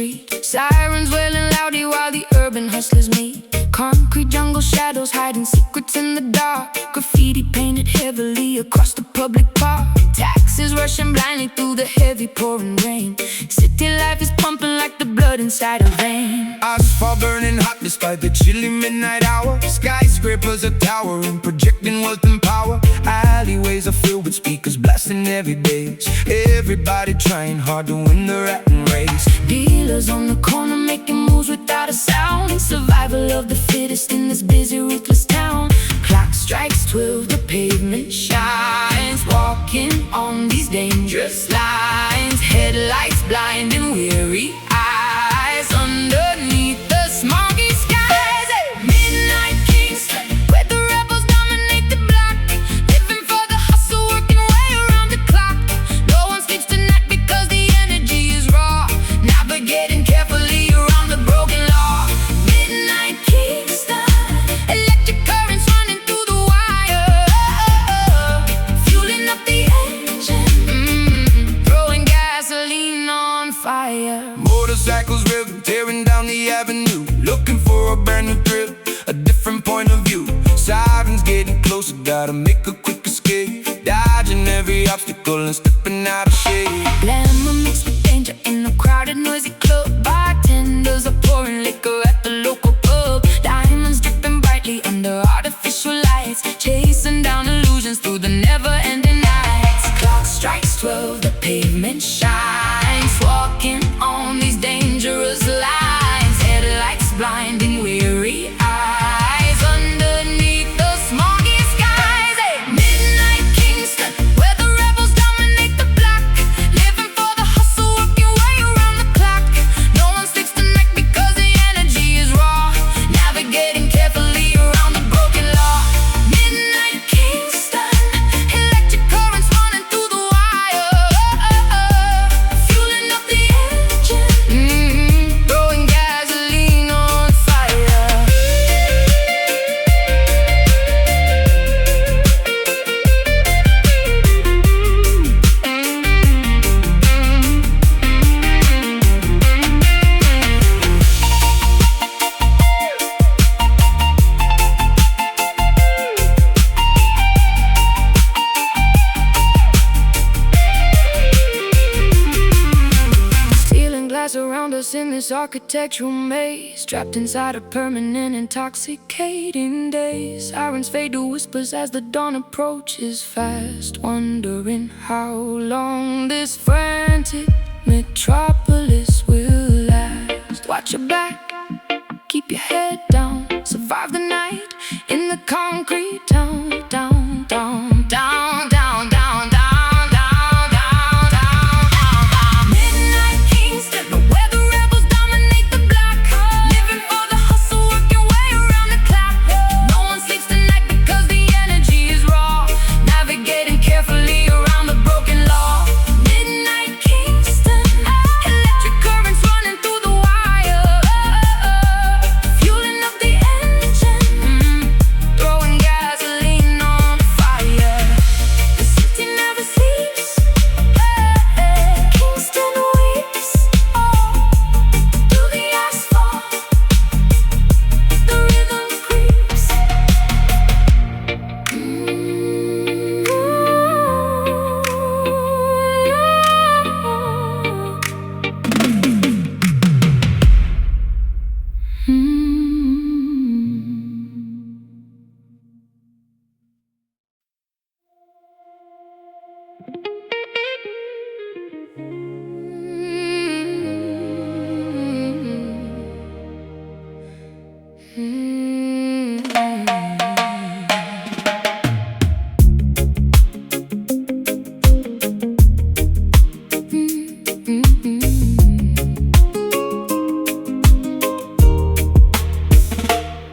street. Sirens wailing loudly while the urban hustlers meet. Concrete jungle shadows hiding secrets in the dark. Graffiti painted heavily across the public park. Taxis rushing blindly through the heavy pouring rain. City life is pumping like the blood inside a vein. Asphalt burning hot despite the chilly midnight hour. Skyscrapers are towering, projecting wealth and power. Alleyways are filled with speakers blasting every day. Everybody trying hard to win the rat race. Dealers on the corner making moves without a sound. Survival of the fittest in this busy, ruthless town. Clock strikes 12, the pavement shines. Walking on these dangerous lines. Headlights blinding weary eyes. Underneath the smoggy skies, midnight Kingston, where the rebels dominate the block. Living for the hustle, working way around the clock. No one sleeps tonight because the energy is raw. Navigating carefully around the broken law. Midnight Kingston, electric currents running through the wire. Fueling up the engine, throwing gasoline on fire. Motorcycles revving, tearing down the avenue. Looking for a brand new thrill, a different point of view. Sirens getting closer, gotta make a quick escape. Dodging every obstacle and stepping out of shade. Glamour mixed with danger in a crowded, noisy club. Bartenders are pouring liquor at the local pub. Diamonds dripping brightly under artificial lights. Chasing down illusions through the never-ending nights. Clock strikes 12, the pavement shines. Walking on these dangerous lines. Headlights blinding weary eyes. Underneath the smoggy skies, midnight Kingston, where the rebels dominate the block. Living for the hustle, working way around the clock. No one sleeps tonight because the energy is raw. Navigating carefully around the broken law. Midnight Kingston, electric currents running through the wire. Fueling up the engine, throwing gasoline on fire. Stealing glass around us in this architectural maze. Trapped inside a permanent intoxicating daze. Sirens fade to whispers as the dawn approaches fast. Wondering how long this frantic metropolis will last. Watch your back, keep your head down. Survive the night in the concrete town. Down, down, down, down, down, down, down, down, down, down. Midnight Kingston, where the rebels dominate the block. Living for the hustle, working way around the clock. No one sleeps tonight because the energy is raw. Navigating carefully around the broken law. Midnight Kingston, electric currents running through the wire. Fueling up the engine, throwing gasoline on fire. The city never sleeps. Kingston weeps. Through the asphalt, the rhythm creeps.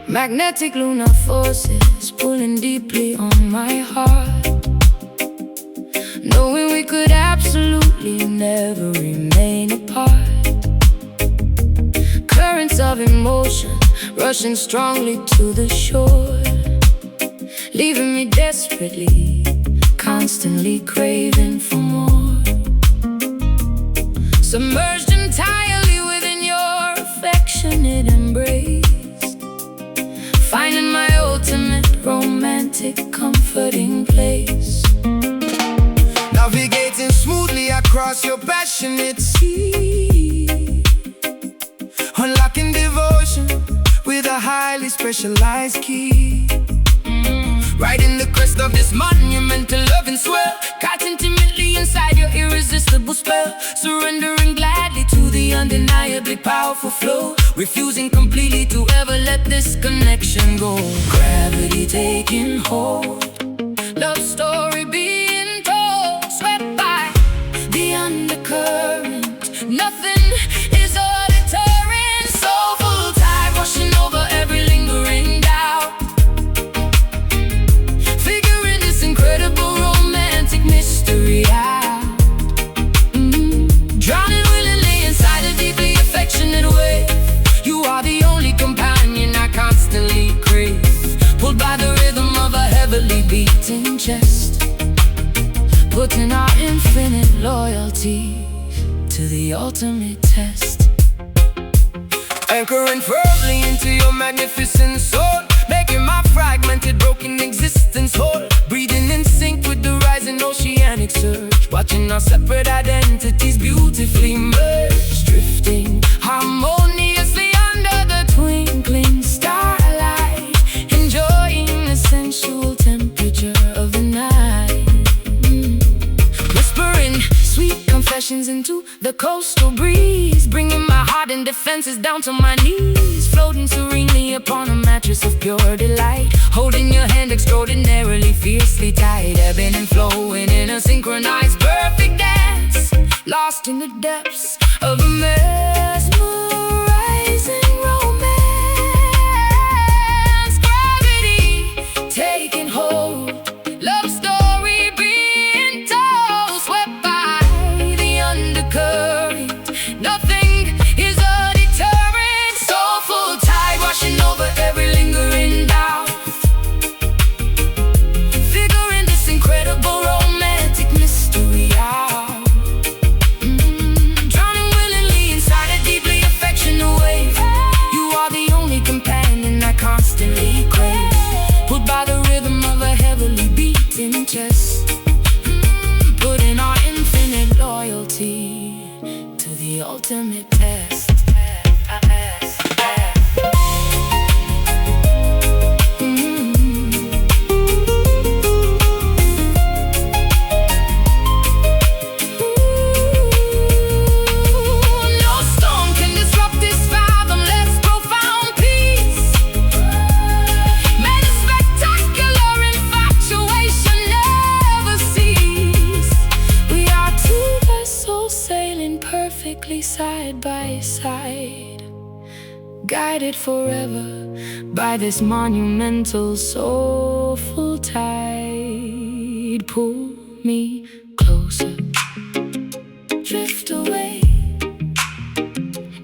Magnetic lunar forces pulling deeply on my heart. Knowing we could absolutely never remain apart. Currents of emotion rushing strongly to the shore, leaving me desperately, constantly craving for more. Submerged entirely within romantic, comforting place. Navigating smoothly across your passionate sea, unlocking devotion with a highly specialized key. Riding the crest of this monumental love and swell, caught intimately inside your irresistible spell, surrendering gladly to the undeniably powerful flow, refusing completely to ever let this connection go. Gravity taking hold, Love story being told, swept by the undercurrent. Nothing is a deterrent. Soulful tide washing over every lingering doubt, figuring this incredible romantic mystery out. Drowning willingly inside a deeply affectionate wave. You are the only companion I constantly crave, pulled by the rhythm of a heavily beating chest, putting our infinite loyalty to the ultimate test. anchoring firmly into your magnificent soul, making my fragmented, broken existence whole. Breathing in sync with the rising oceanic surge, watching our separate identities beautifully merge, drifting harmoniously under the twinkling starlight, enjoying the sensual temperature of the night. Whispering sweet confessions into the coastal breeze, bringing my heart and defenses down to my knees, floating serenely upon a mattress of pure delight, holding your hand extraordinarily fiercely tight, ebbing and flowing in a synchronized perfect dance, lost in the depths of a mesmerizing romance. Gravity taking hold, love story being told, swept by the undercurrent. Nothing is a deterrent. Soulful tide washing over every lingering doubt, figuring this incredible romantic mystery out. Drowning willingly inside a deeply affectionate wave. You are the only companion I constantly crave, pulled by the rhythm of a heavily beating chest, putting our infinite loyalty to the ultimate test. No storm can disrupt this fathomless profound peace. May the spectacular infatuation never cease. We are two vessels sailing perfectly side by side, guided forever by this monumental soulful tide. Pull me closer, drift away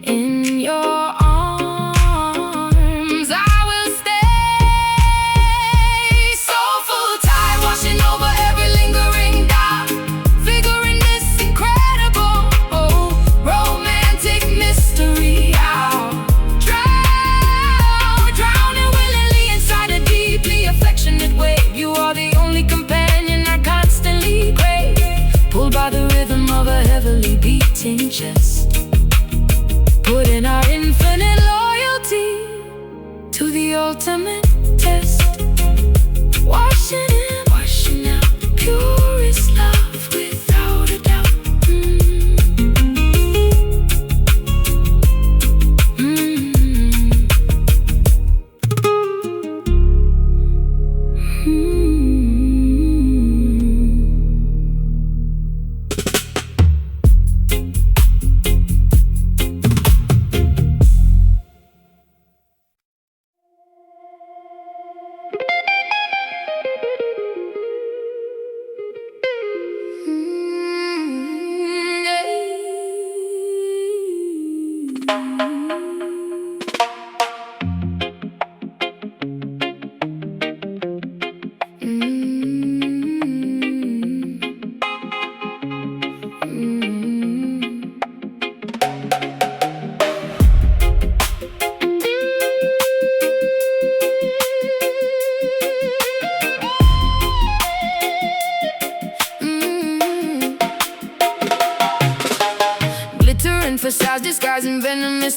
in your arms. I will stay. Soulful tide washing over every lingering doubt, figuring this incredible romantic mystery out. Drowning willingly inside a deeply affectionate wave. You are the only companion I constantly crave, pulled by the rhythm of a heavily beating chest, putting our infinite loyalty to the ultimate test. Washing in, washing out the purest love without a doubt.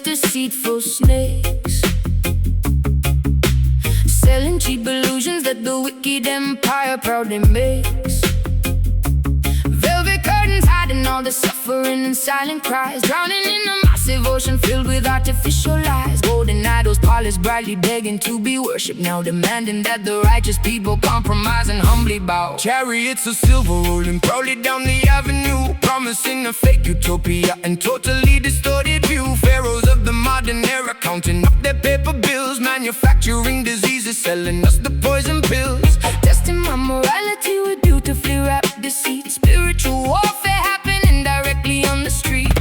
deceitful snakes, selling cheap illusions that the wicked empire proudly makes. Velvet curtains hiding all the suffering and silent cries, drowning in a massive ocean filled with artificial lies. Golden idols polished brightly, begging to be worshipped, now demanding that the righteous people compromise and humbly bow. Chariots of silver rolling proudly down the avenue, promising a fake utopia and totally distorted view. Pharaohs of the modern era counting up their paper bills, manufacturing diseases, selling us the poison pills. Testing my morality with beautifully wrapped deceit. Spiritual warfare happening directly on the street.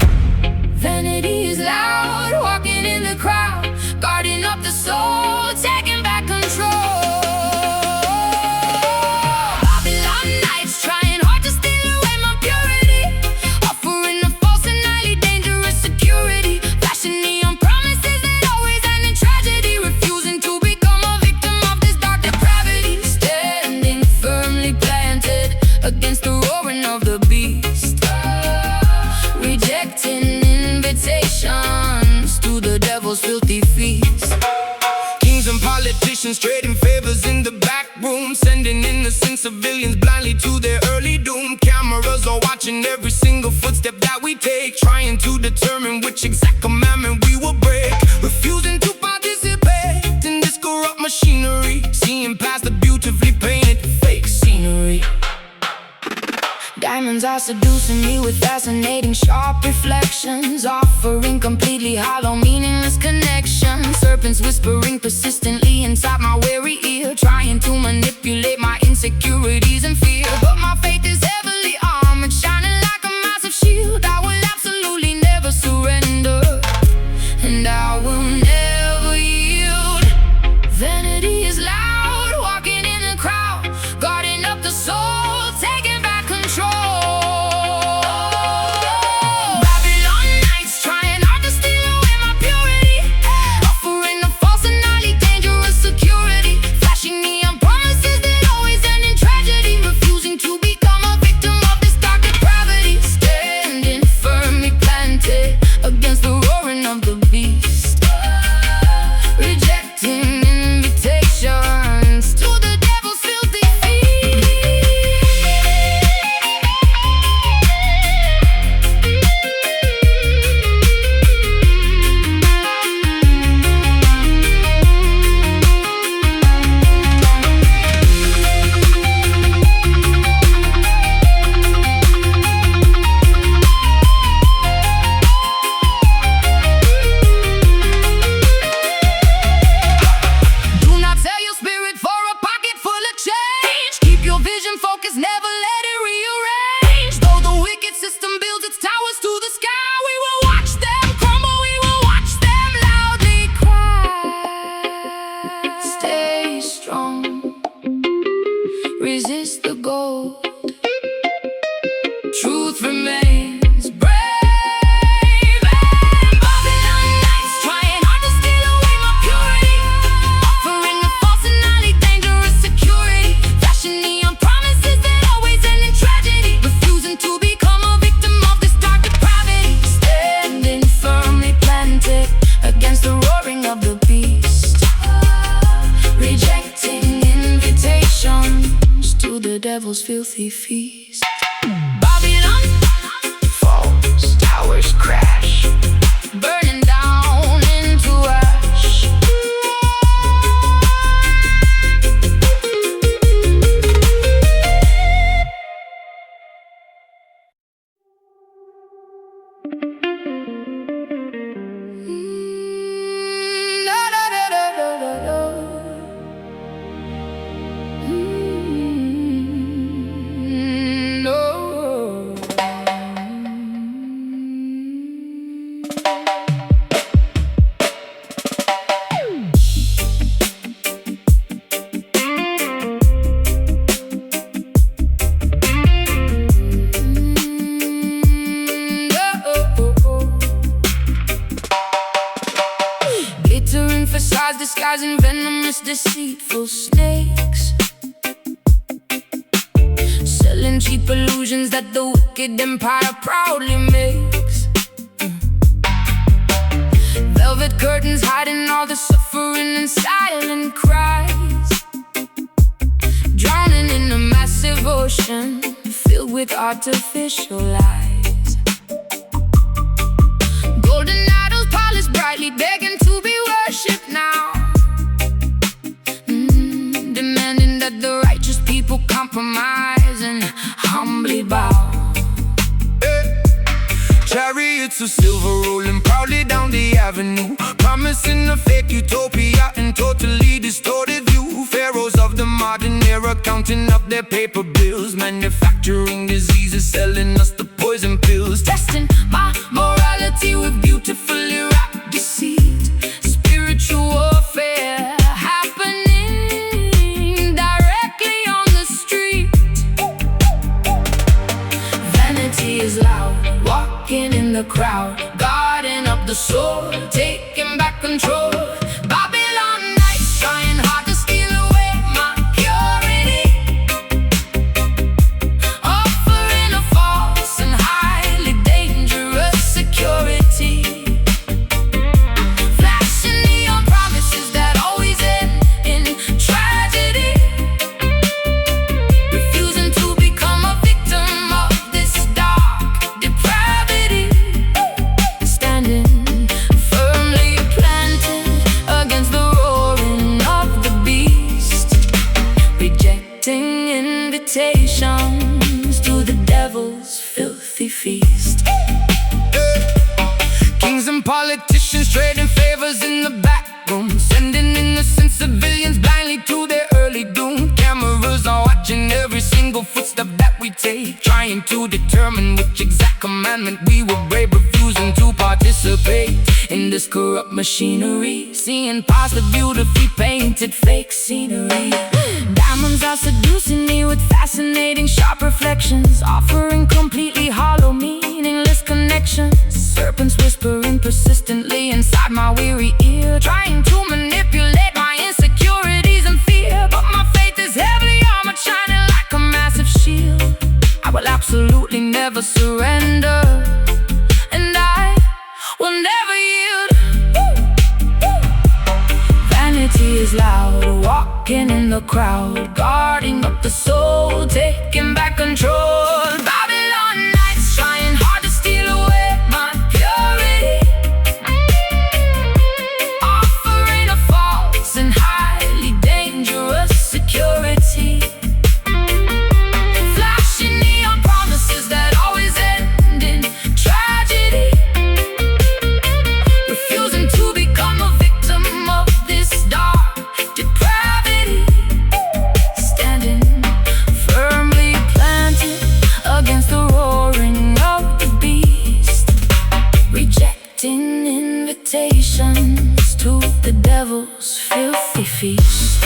Vanity is loud, walking in the crowd, guarding up the soul, taking back control. Babylon nights trying hard to steal away my purity, offering a false and highly dangerous security, flashing neon promises that always end in tragedy, refusing to become a victim of this dark depravity, standing firmly planted against the roaring of the beast, rejecting invitations to the devil's filthy feast. Kings and politicians trading favors in the back room, sending innocent civilians blindly to their early doom. Cameras are watching every single footstep that we take, trying to determine which exact commandment we will break, refusing to participate in this corrupt machinery, seeing past the beautifully painted fake scenery. Diamonds are seducing me with fascinating sharp reflections, offering completely hollow meaningless connections. Serpents whispering persistently inside my weary ear, trying to manipulate my insecurities and fear. But my faith is heavily armored, shining like a massive shield. I will absolutely never surrender, and I will never yield. Vanity is loud, walking in the crowd, guarding up the soul, taking back control. Babylon nights trying hard to steal away my purity, offering a false and highly dangerous security, flashing neon promises that always end in tragedy, refusing to become a victim of this dark depravity, standing firmly planted against the roaring of the beast, rejecting invitations to the devil's filthy feast. Do not sell your spirit for a pocket full of change. Keep your vision focused, never let it rearrange. Though the wicked system builds its towers to the sky, we will watch them crumble, we will watch them loudly cry. Stay strong, resist the gold, truth remains brave. And Babylon nights trying hard to steal away my purity, offering a false and highly dangerous security, flashing neon promises that always end in tragedy, refusing to become a victim of this dark depravity, standing firmly planted against the roaring of the beast, rejecting invitations to the devil's filthy feast. Babylon falls, towers crash, burning down into ash. Da, da, da, da, da, da, da. No. Glittering facades disguising venomous, deceitful snakes, selling cheap illusions that the wicked empire proudly makes. all the suffering and silent cries, drowning in a massive ocean filled with artificial lies. Golden idols polished brightly, begging to be worshipped now, demanding that the righteous people compromise and humbly bow. Chariots of silver rolling proudly down the avenue, promising a fake utopia and totally distorted view. Pharaohs of the modern era counting up their paper bills, manufacturing diseases, selling us the poison pills, Testing my morality with beautifully wrapped deceit. Spiritual warfare happening directly on the street. Vanity is loud, walking in the crowd, guarding up the soul, taking back control. Babylon nights trying hard to steal away my purity, offering a false and highly dangerous security, flashing neon promises that always end in tragedy, refusing to become a victim of this dark depravity, standing firmly planted against the roaring of the beast, rejecting invitations to the devil's filthy feast. Kings and politicians trading favors in the back room, sending innocent civilians blindly to their early doom. Cameras are watching every single footstep that we take, trying to determine which exact commandment we will brave, refusing to participate in this corrupt machinery, seeing past the beautifully painted fake scenery. Diamonds are seducing me with fascinating sharp reflections, offering completely hollow meaningless connections. Serpents whispering persistently inside my weary ear, trying to manipulate my insecurities and fear. But my faith is heavily armored, shining like a massive shield. I will absolutely never surrender, and I will never yield. Vanity is loud, walking in the crowd, guarding up the soul, taking back control. Babylon nights trying hard to steal away my purity, offering a false and highly dangerous security, flashing neon promises that always end in tragedy, refusing to become a victim of this dark depravity, standing firmly planted against the roaring of the beast, rejecting invitations to the devil's filthy feast.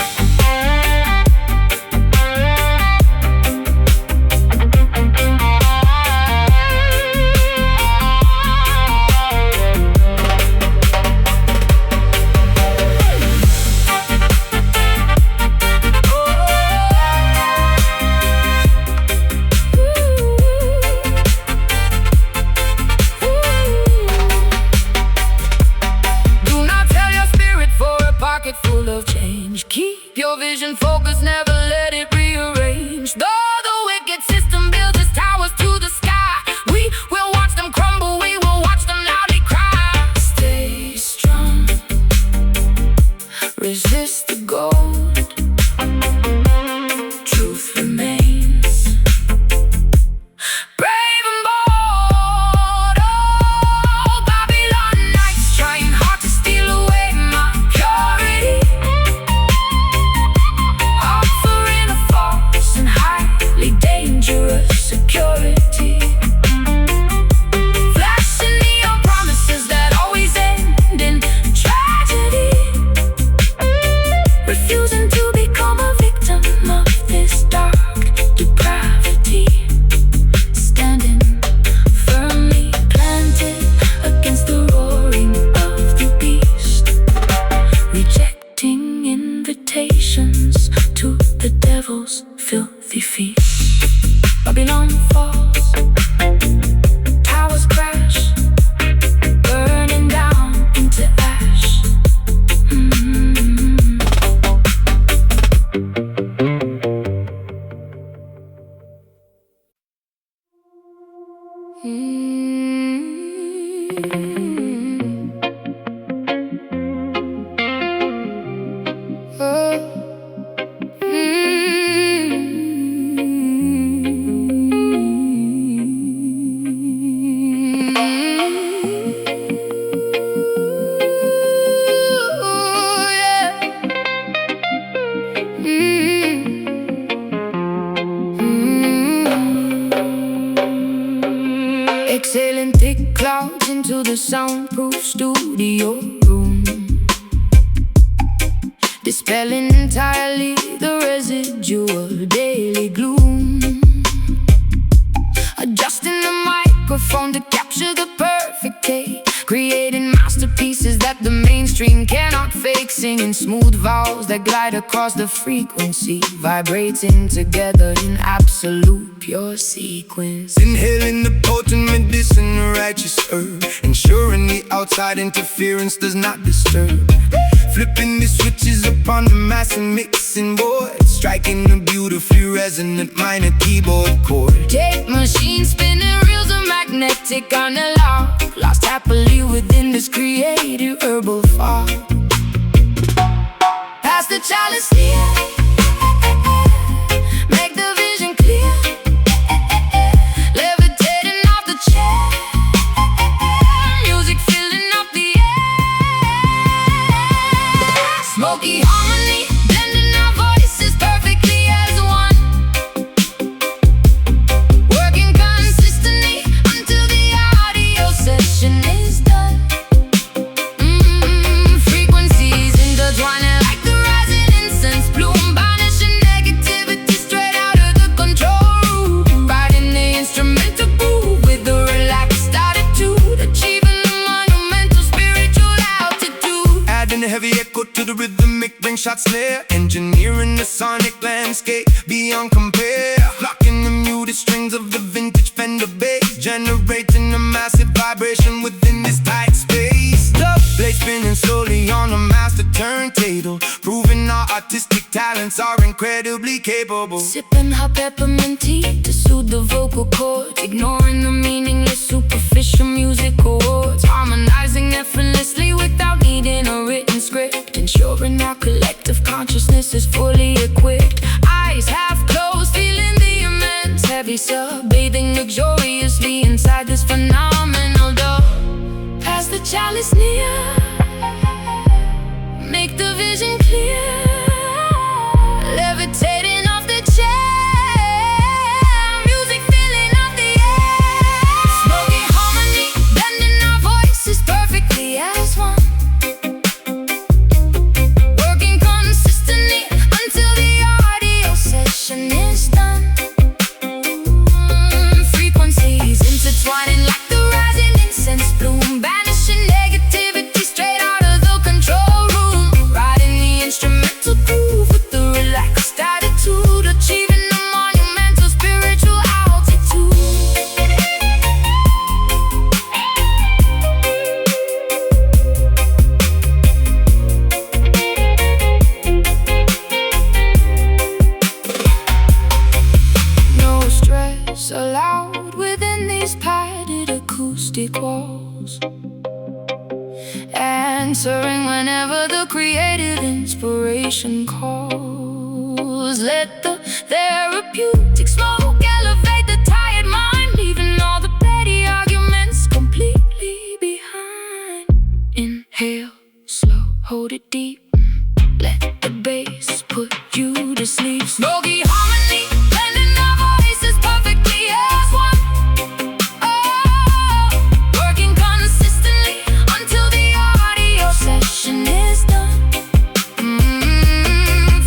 Do not tell your spirit for a pocket full of change. Keep your vision focused, never let it rearrange. Though the wicked system builds its towers to the sky, we will watch them crumble, we will watch them loudly cry. Stay strong, resist the gold, truth remains. Brave and bold, oh, Babylon nights trying hard to steal away my purity, offering a false and highly dangerous security, flashing neon promises that always end in tragedy, dispelling entirely the residual daily gloom. Adjusting the microphone to capture the perfect take, creating masterpieces that the mainstream cannot fake. Singing smooth vowels that glide across the frequency, vibrating together in absolute pure sequence. Inhaling the potent medicine, the righteous herb, ensuring the outside interference does not disturb. Flipping the switches upon the massive mixing board, striking the beautifully resonant minor keyboard chord. Tape machine spinning, reels of magnetic analog, lost happily within this creative herbal fog. Pass the chalice near, make the vision clear, levitating off the chair, music filling up the air. Smoky harmony, blending our voices perfectly as one, working consistently until the audio session is done. Frequencies intertwining like the rising incense bloom, banishing negativity straight out of the control room, riding the instrumental groove with a relaxed attitude, achieving the monumental spiritual altitude. Adding a heavy echo to the rhythmic ring shot snare, engineering the sonic landscape beyond compare. Locking the muted strings of the vintage Fender bass, generating a massive vibration within this tight space. The blade spinning slowly on a master turntable, proving our artistic talents are incredibly capable. Sipping hot peppermint tea to soothe the vocal cords, ignoring the meaningless superficial music awards, harmonizing effortlessly without needing a written script, ensuring our collective consciousness is fully equipped. Eyes half closed, feeling the immense heavy sub, bathing luxuriously inside this phenomenal door. Pass the chalice near, make the vision clear, levitating off the chair, music filling up the air. Smoky harmony, blending our voices perfectly as one, working consistently until the audio session is done. Frequencies intertwining like the rising incense bloom, banishing negativity straight out of the control room, riding the instrumental groove with the relaxed attitude, achieving the monumental spiritual altitude. No stress allowed within these padded acoustic walls, answering whenever the creative inspiration calls. Let the therapeutic smoke elevate the tired mind, leaving all the petty arguments completely behind. Inhale slow, hold it deep, let the bass put you to sleep. Smoky harmony, blending our voices perfectly as one, working consistently until the audio session is done.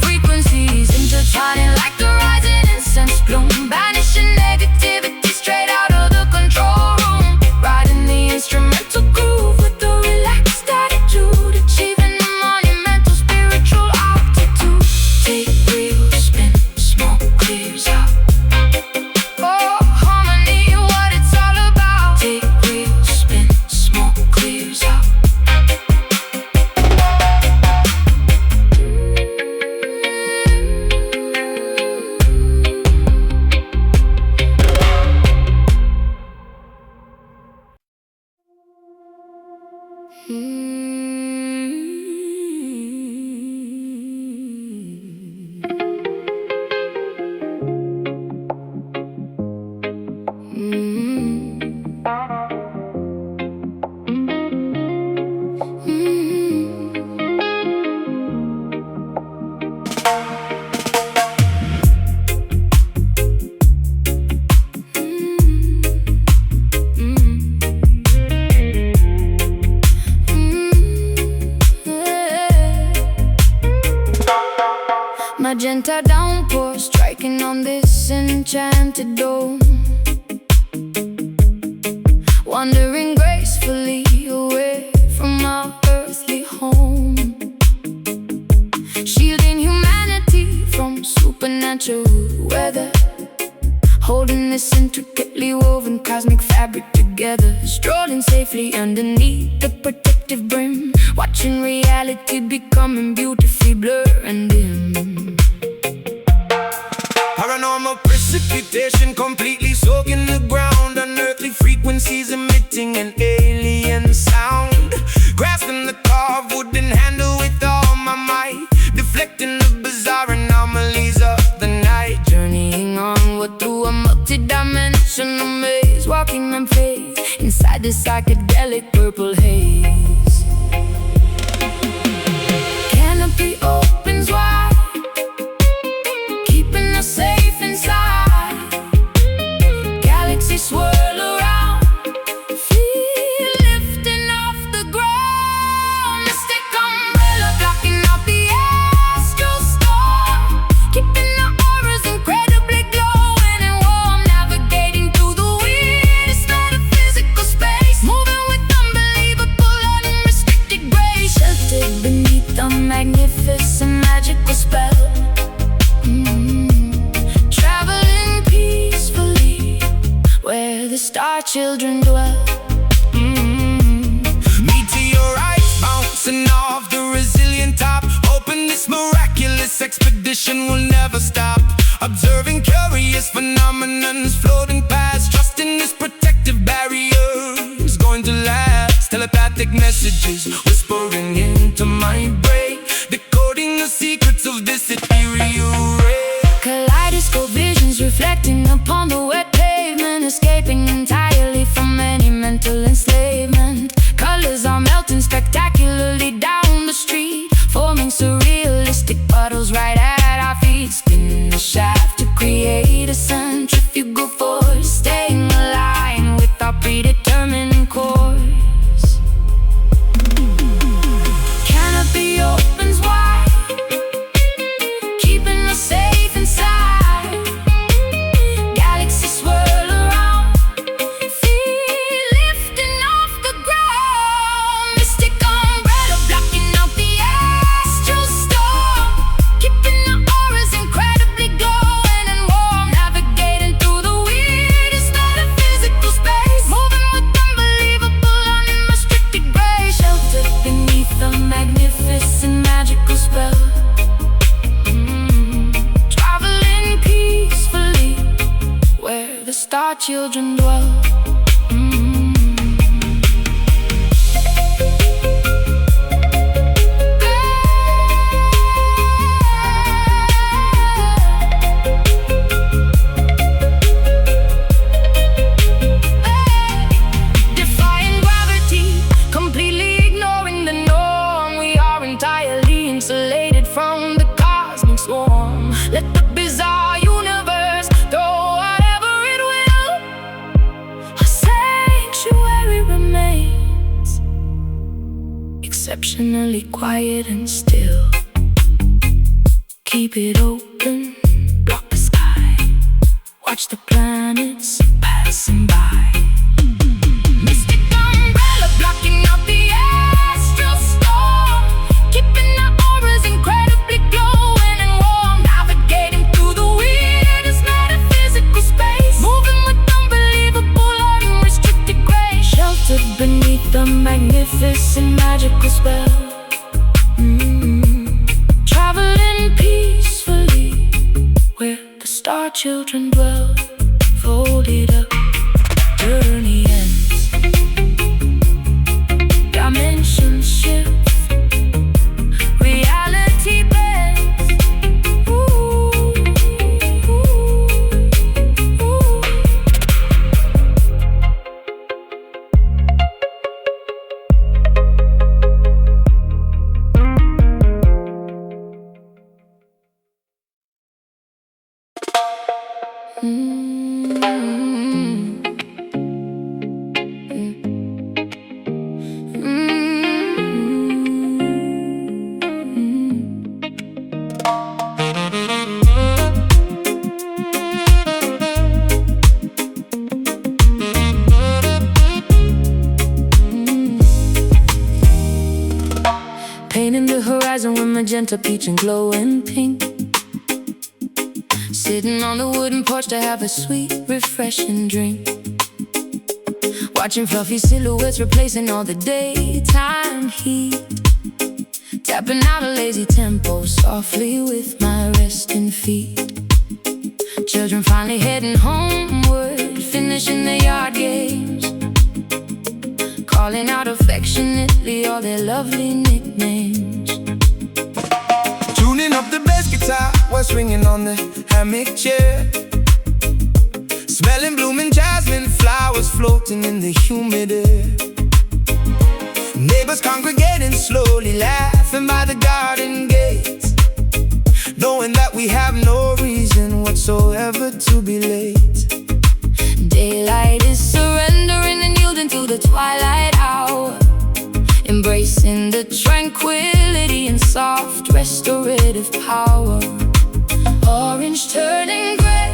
Frequencies intertwining like the rising incense bloom, banishing negativity straight out of the control room, riding the instrumental groove with the relaxed attitude, achieving the monumental spiritual altitude. Take real spin, smoke magenta downpour striking on this enchanted dome, wandering gracefully away from our earthly home, shielding humanity from supernatural weather, holding this intricately woven cosmic fabric together, strolling safely underneath the protective brim, watching reality becoming beautifully blur and dim. Paranormal precipitation completely soaking the ground, unearthly frequencies emitting an alien sound, grasping the carved wooden handle with all my might, deflecting the bizarre anomalies of the night, Journeying onward through a multi-dimensional maze, walking on faith inside the psychedelic purple haze. Canopy opens wide, keeping us safe inside. Galaxies swirl around, feel lifting off the ground. Mystic umbrella blocking out the astral storm, keeping the auras incredibly glowing and warm, navigating through the weirdest metaphysical space, moving with unbelievable unrestricted grace, sheltered beneath a magnificent magical spell. Traveling peacefully where the star children dwell. Meteorites bouncing off the resilient top, hoping this miraculous expedition will never stop. Observing curious phenomenons floating past, trusting this protective barrier is going to last. Telepathic messages whispering into my brain, decoding the secrets of this ethereal ray. Kaleidoscope visions reflecting upon the wet pavement, escaping entirely from any mental enslavement. Colors are melting spectacularly down the street, forming surrealistic puddles right at our feet, spinning the shaft to create a centrifugal force, staying aligned with our predetermined course. Canopy opens wide, keeping us safe inside. Galaxies swirl around, feel lifting off the ground. Mystic umbrella blocking out the astral storm, keeping the auras incredibly glowing and warm, navigating through the weirdest metaphysical space, moving with unbelievable unrestricted grace, sheltered beneath a magnificent magical spell. Traveling peacefully where the star children dwell. Defying gravity, completely ignoring the norm, we are entirely insulated from the cosmic swarm. Let the bizarre universe throw whatever it will, a sanctuary remains, exceptionally quiet and still. Keep it open, block the sky, watch the planets passing by. Mystic umbrella blocking out the astral storm, keeping the auras incredibly glowing and warm, navigating through the weirdest metaphysical space, moving with unbelievable unrestricted grace, sheltered beneath the magnificent magical spell. Traveling peacefully where the star children dwell, folded up, journey ends, dimensions shift, reality bends. Ooh, ooh, ooh. Mm. painting the horizon with magenta, peach, and glowing pink. Sitting on the wooden porch to have a sweet, refreshing drink. Watching fluffy silhouettes replacing all the daytime heat. Tapping out a lazy tempo softly with my resting feet. Children finally heading homeward, finishing their yard games, calling out affectionately all their lovely nicknames. Tuning up the bass guitar while swinging on the hammock chair. Smelling blooming jasmine flowers floating in the humid air. Neighbors congregating slowly, laughing by the garden gates, knowing that we have no reason whatsoever to be late. Daylight is surrendering and yielding to the twilight hour, embracing the tranquility and soft restorative power. Orange turning gray,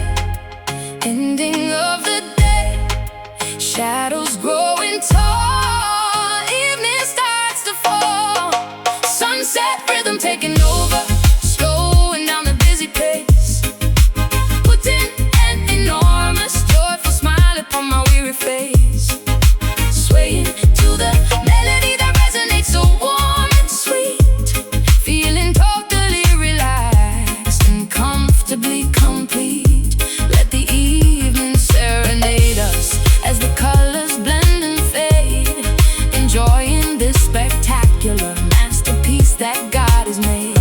ending of the day. Shadows growing tall, evening starts to fall. Sunset rhythm taking over, slowing down the busy pace, putting an enormous joyful smile upon my weary face. Swaying to the melody that resonates so warm and sweet, feeling totally relaxed and comfortably complete. Let the evening serenade us as the colors blend and fade, enjoying this spectacular masterpiece that God has made.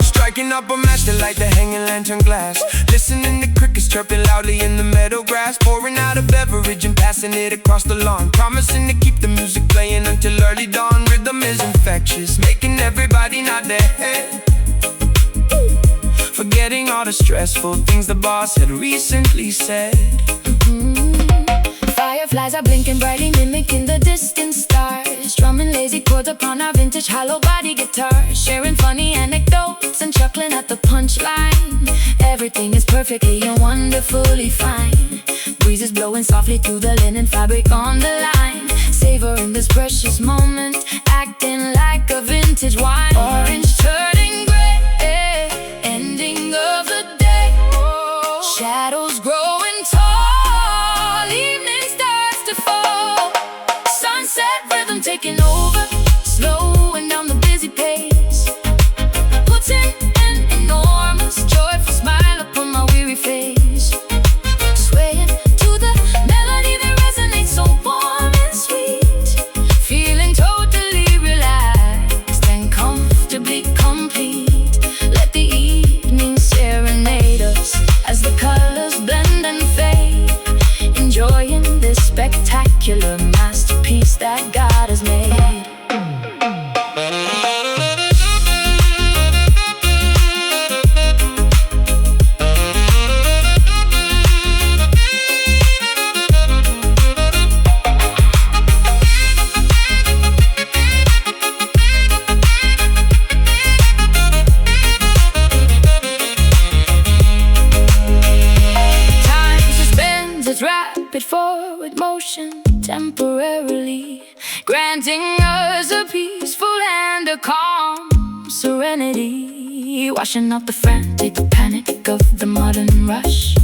Striking up a match to light the hanging lantern glass, listening to crickets chirping loudly in the meadow grass, pouring out a beverage and passing it across the lawn, promising to keep the music playing until early dawn. Rhythm is infectious, making everybody nod their head, forgetting all the stressful things the boss had recently said. Fireflies are blinking brightly, mimicking the distant stars, strumming lazy chords upon our vintage hollow body guitar, sharing funny anecdotes and chuckling at the punchline. Everything is perfectly and wonderfully fine. Breezes blowing softly through the linen fabric on the line, savoring this precious moment, acting like a vintage wine. Orange turning gray, ending of the day. Shadows growing tall, evening starts to fall. Sunset rhythm taking over, slowing down the busy pace, putting an enormous joyful smile upon my weary face. Swaying to the melody that resonates so warm and sweet, feeling totally relaxed and comfortably complete. Let the evening serenade us as the colors blend and fade, enjoying this spectacular masterpiece that God has made. Its rapid forward motion temporarily granting us a peaceful and a calm serenity, washing off the frantic panic of the modern rush,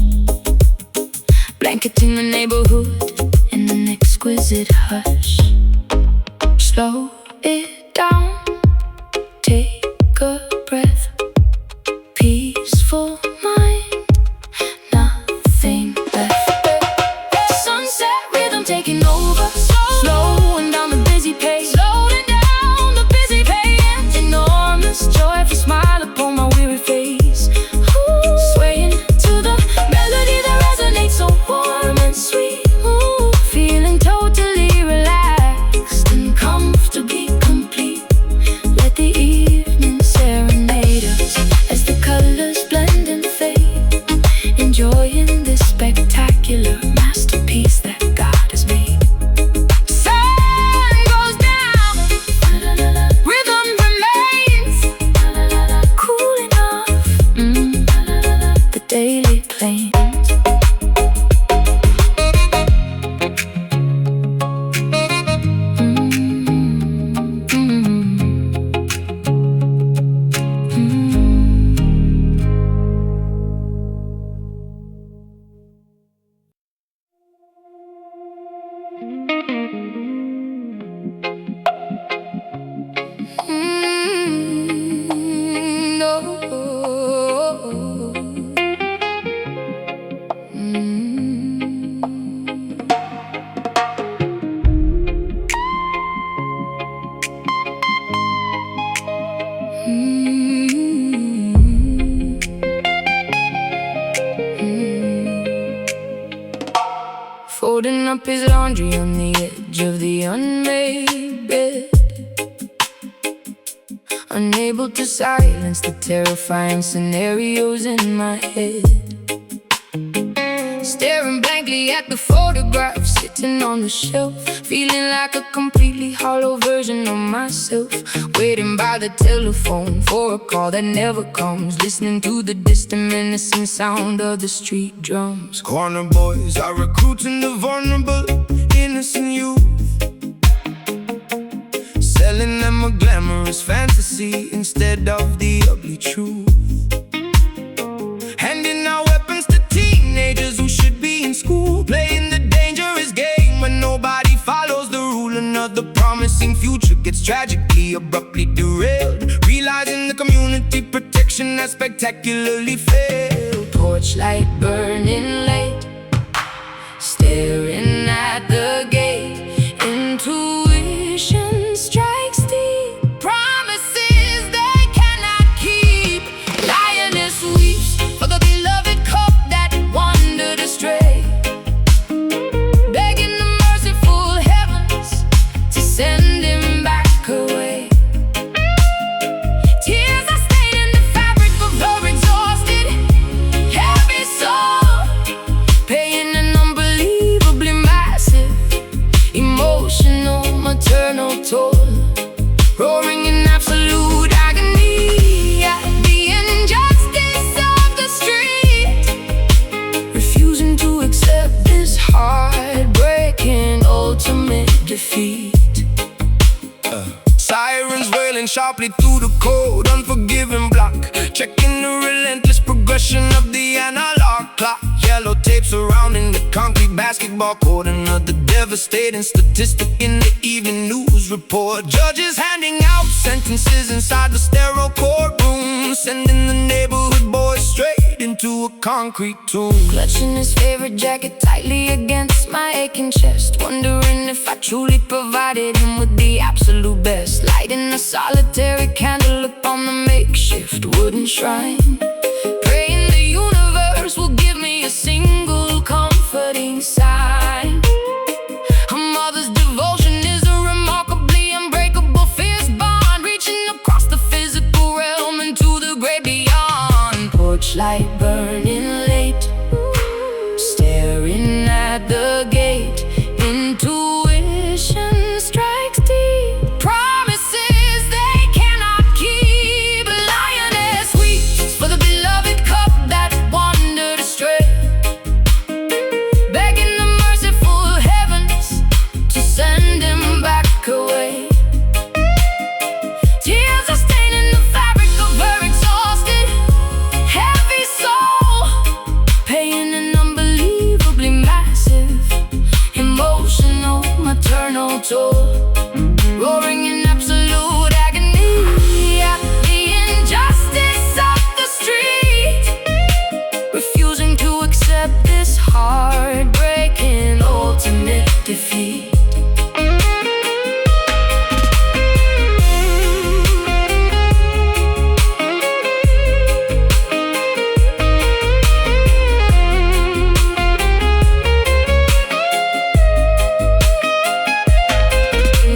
blanketing the neighborhood in an exquisite hush. Slow it down, take a breath, peaceful mind, nothing left. Sunset rhythm taking over, slowing down the busy pace, slowing down the busy pace. Enormous joyful smile upon my weary face. Ooh, swaying to the melody that resonates so warm and sweet. Ooh, feeling totally relaxed and comfortably complete. laundry on the edge of the unmade bed, unable to silence the terrifying scenarios in my head. Staring blankly at the photograph sitting on the shelf, feeling like a completely hollow version of myself. Waiting by the telephone for a call that never comes, listening to the distant menacing sound of the street drums. Corner boys are recruiting the vulnerable, innocent youth, selling them a glamorous fantasy instead of the ugly truth. Handing out weapons to teenagers who should be in school, playing the dangerous game when nobody follows the rule. Another promising future gets tragically, abruptly derailed, realizing the community protection has spectacularly failed. Torchlight burning late, staring at the gate. Intuition strikes deep, promises they cannot keep. Lioness weeps for the beloved cup that wandered astray, begging the merciful heavens to send him back away. Tears are staining the fabric of her exhausted, heavy soul, paying an unbelievably massive emotional, maternal toll, roaring in absolute agony at the injustice of the street, refusing to accept this heartbreaking ultimate defeat. Sirens wailing sharply through the cold, unforgiving block, checking the relentless progression of the analog clock. Yellow tape surrounding the concrete basketball court, another devastating statistic in the evening news report. Judges handing out sentences inside the sterile courtroom, sending the neighborhood boys straight into a concrete tomb. Clutching his favorite jacket tightly against my aching chest, wondering if I truly provided him with the absolute best. Lighting a solitary candle upon the makeshift wooden shrine, praying the universe will give me a single comforting sign. A mother's devotion is a remarkably unbreakable fierce bond, reaching across the physical realm into the great beyond. Torchlight burning late, staring at the gate. Intuition strikes deep, promises they cannot keep. Lioness weeps for the beloved cup that wandered astray, begging the merciful heavens to send him back away. Tears are staining the fabric of her exhausted, heavy soul, paying an unbelievably massive emotional, maternal toll, roaring in absolute agony at the injustice of the street, refusing to accept this heartbreaking ultimate defeat.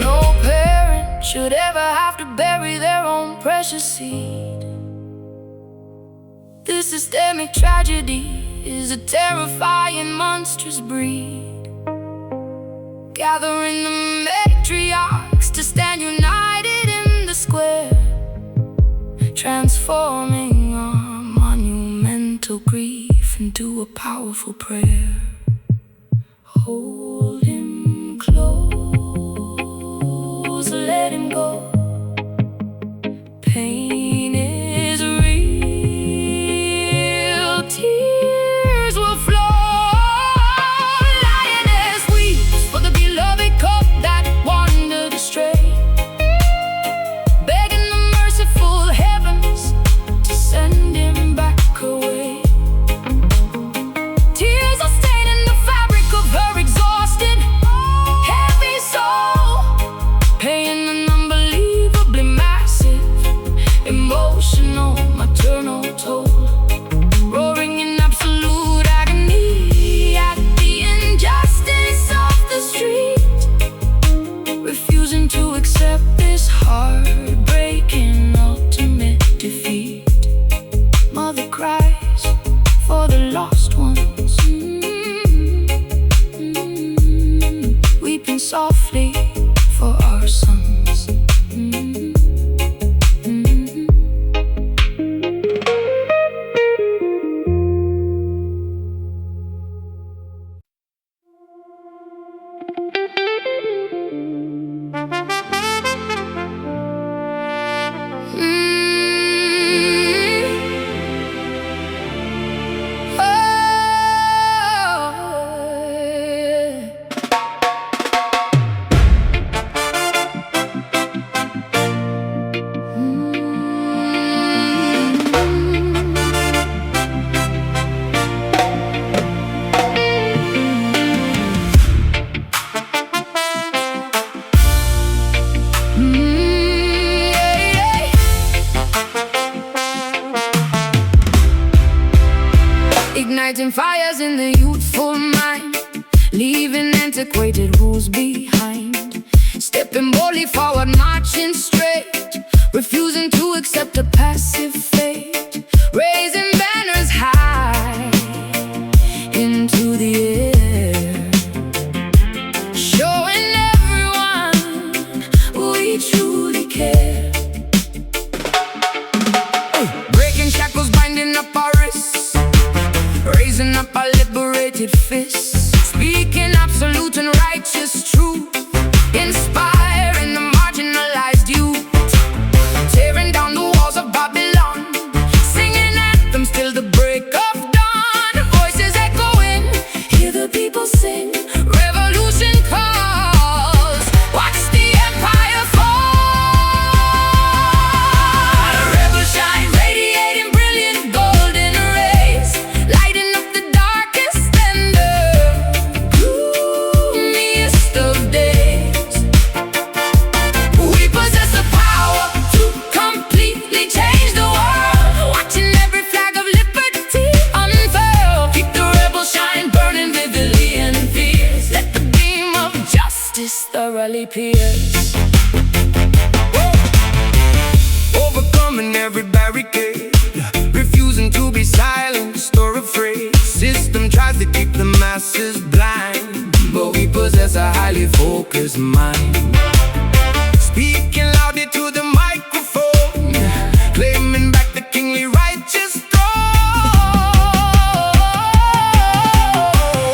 No parent should ever have to bury their own precious seed. This systemic tragedy is a terrifying, monstrous breed, gathering the matriarchs to stand united in the square, transforming our monumental grief into a powerful prayer. Hold him close, let him go. Pain is real, tears will flow. Lioness weeps for the beloved cup that wandered astray, begging the merciful heavens to send him back away. Tears are staining the fabric of her exhausted, fires in the youthful mind, leaving antiquated rules behind. Stepping boldly forward, marching straight, refusing to accept a passive fate. Raising banners high into the air, showing everyone we truly care. Breaking shackles, binding up our wrists, raising up our liberated fists, speaking absolute and righteous truth, inspiring the marginalized youth, tearing down the walls of Babylon, singing anthems till the break of dawn. Voices echoing, hear the people sing, revolution calls, watch the empire fall. Rebel shine, radiating brilliant golden rays, lighting up the darkest splendor, gloomiest of days. We possess the power to completely change the world, watching every flag of liberty unfurl. Keep the rebel shine burning vividly and fierce, let the beam of justice thoroughly pierce. Overcoming every barricade, refusing to be silenced or afraid. System tries to keep the masses blind, but we possess a highly focused mind. Speaking loudly to the microphone, claiming back the kingly righteous throne.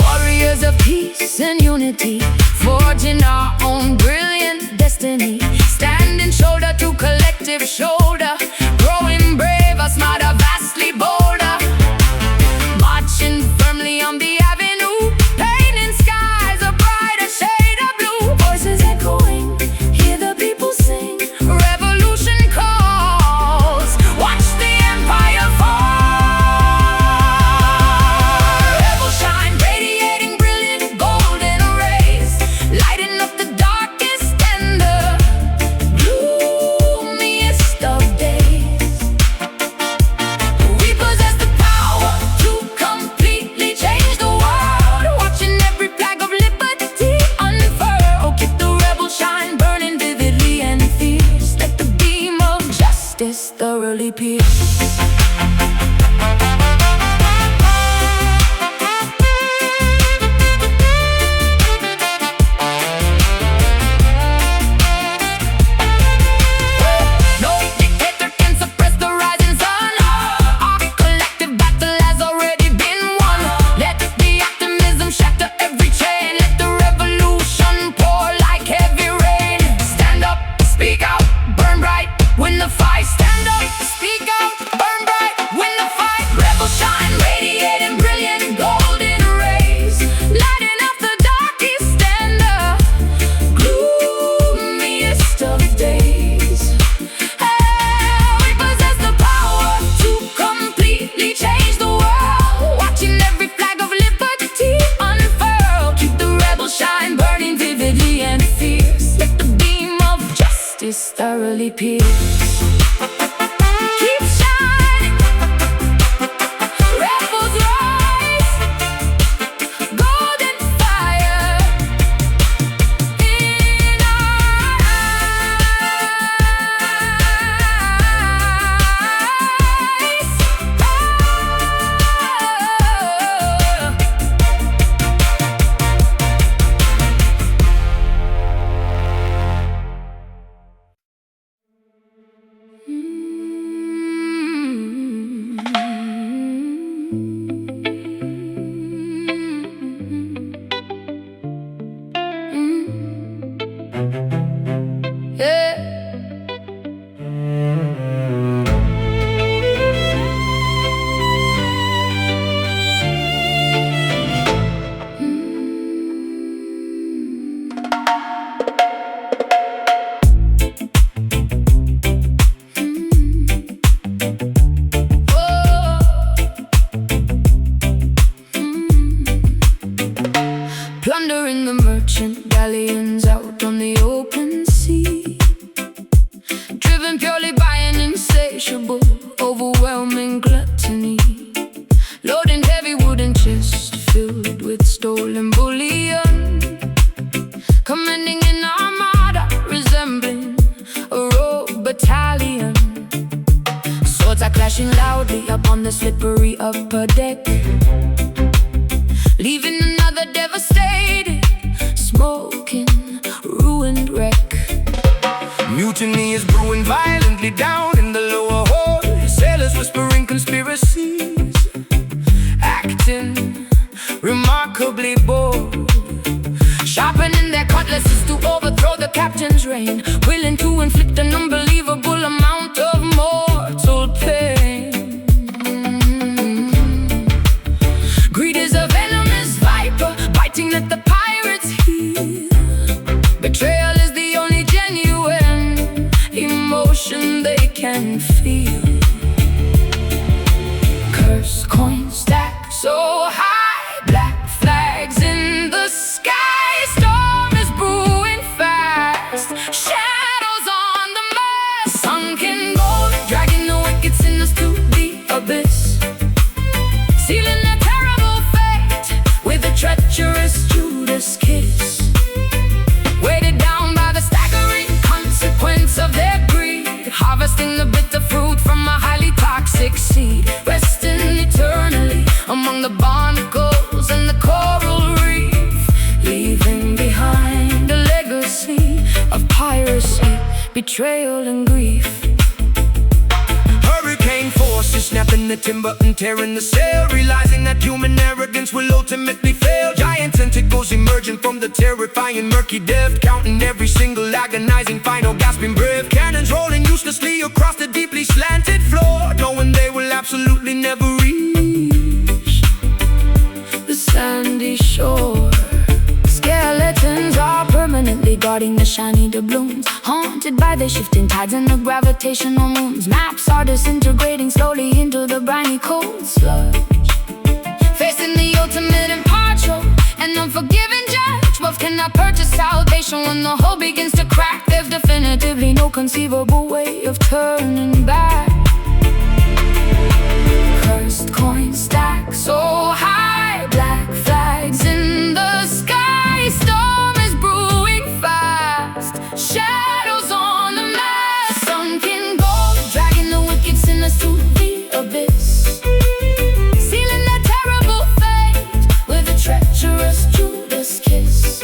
Warriors of peace and unity, forging our own brilliant destiny, standing shoulder to collective shoulder, growing braver, smarter, vastly bolder, marching firmly on the avenue, painting skies a brighter shade of blue. Voices echoing, hear the people sing, revolution calls, watch the empire fall. Rebel shine, radiating brilliant golden rays, lighting up the darkest and the gloomiest of days. We possess the power to completely change the world, watching every flag of liberty unfurl. Keep the rebel shine burning vividly and fierce, let the beam of justice thoroughly pierce. No dictator can suppress the rising sun. Our collective battle has already been won. Let the optimism shatter every chain, let the revolution pour like heavy rain. Stand up, speak out, burn bright, win the fight. Stand up, speak out, burn bright, win the fight. Rebel shine, radiating brilliant golden rays, lighting up the darkest and the gloomiest of days. We possess the power to completely change the world, watching every flag of liberty unfurl. Keep the rebel shine burning vividly and fierce, let the beam of justice thoroughly pierce. Keep shining, rebels rise, golden fire in our yeah. Plundering the merchant galleons out on the open sea, driven purely by an insatiable, overwhelming gluttony, loading heavy wooden chips crashing loudly up on the slippery upper deck, leaving another devastated, smoking, ruined wreck. Mutiny is brewing violently down in the lower hold. Sailors whispering conspiracies, acting remarkably bold, sharpening their cutlasses to overthrow the captain's reign, willing to inflict an unbelievable amount of mortal pain. Greed is a venomous viper, biting at the pirates' heel. Betrayal is the only genuine emotion they can feel. Curse coins stack so high, black flags in the sky. Storm is brewing fast, shadows on the mast. Sunken gold, dragging the wicked sinners to the abyss, sealing their terrible fate with a treacherous Judas kiss. Weighted down by the staggering consequence of their greed, harvesting the bitter fruit from a highly toxic seed, resting eternally among the barnacles and the coral reef, leaving behind a legacy of piracy, betrayal and grief. Hurricane force is snapping the timber and tearing the sail, realizing that human arrogance will ultimately fail. Giant tentacles emerging from the terrifying murky depth, counting every single agonizing final gasping breath. Cannons rolling uselessly across the deeply slanted floor, knowing they will absolutely never reach the sandy shore. Skeletons are permanently guarding the shiny doubloons, haunted by the shifting tides and the gravitational moons. Maps are disintegrating slowly into the briny cold sludge, facing the ultimate impartial and unforgiving judge. Wealth cannot purchase salvation when the whole begins to crack. There's definitively no conceivable way of turning back. Cursed coins stack so high, black flags in the sky. Storm is brewing fast, shadows on the mast. Sunken gold, dragging the wicked sinners to the abyss, sealing their terrible fate with a treacherous Judas kiss.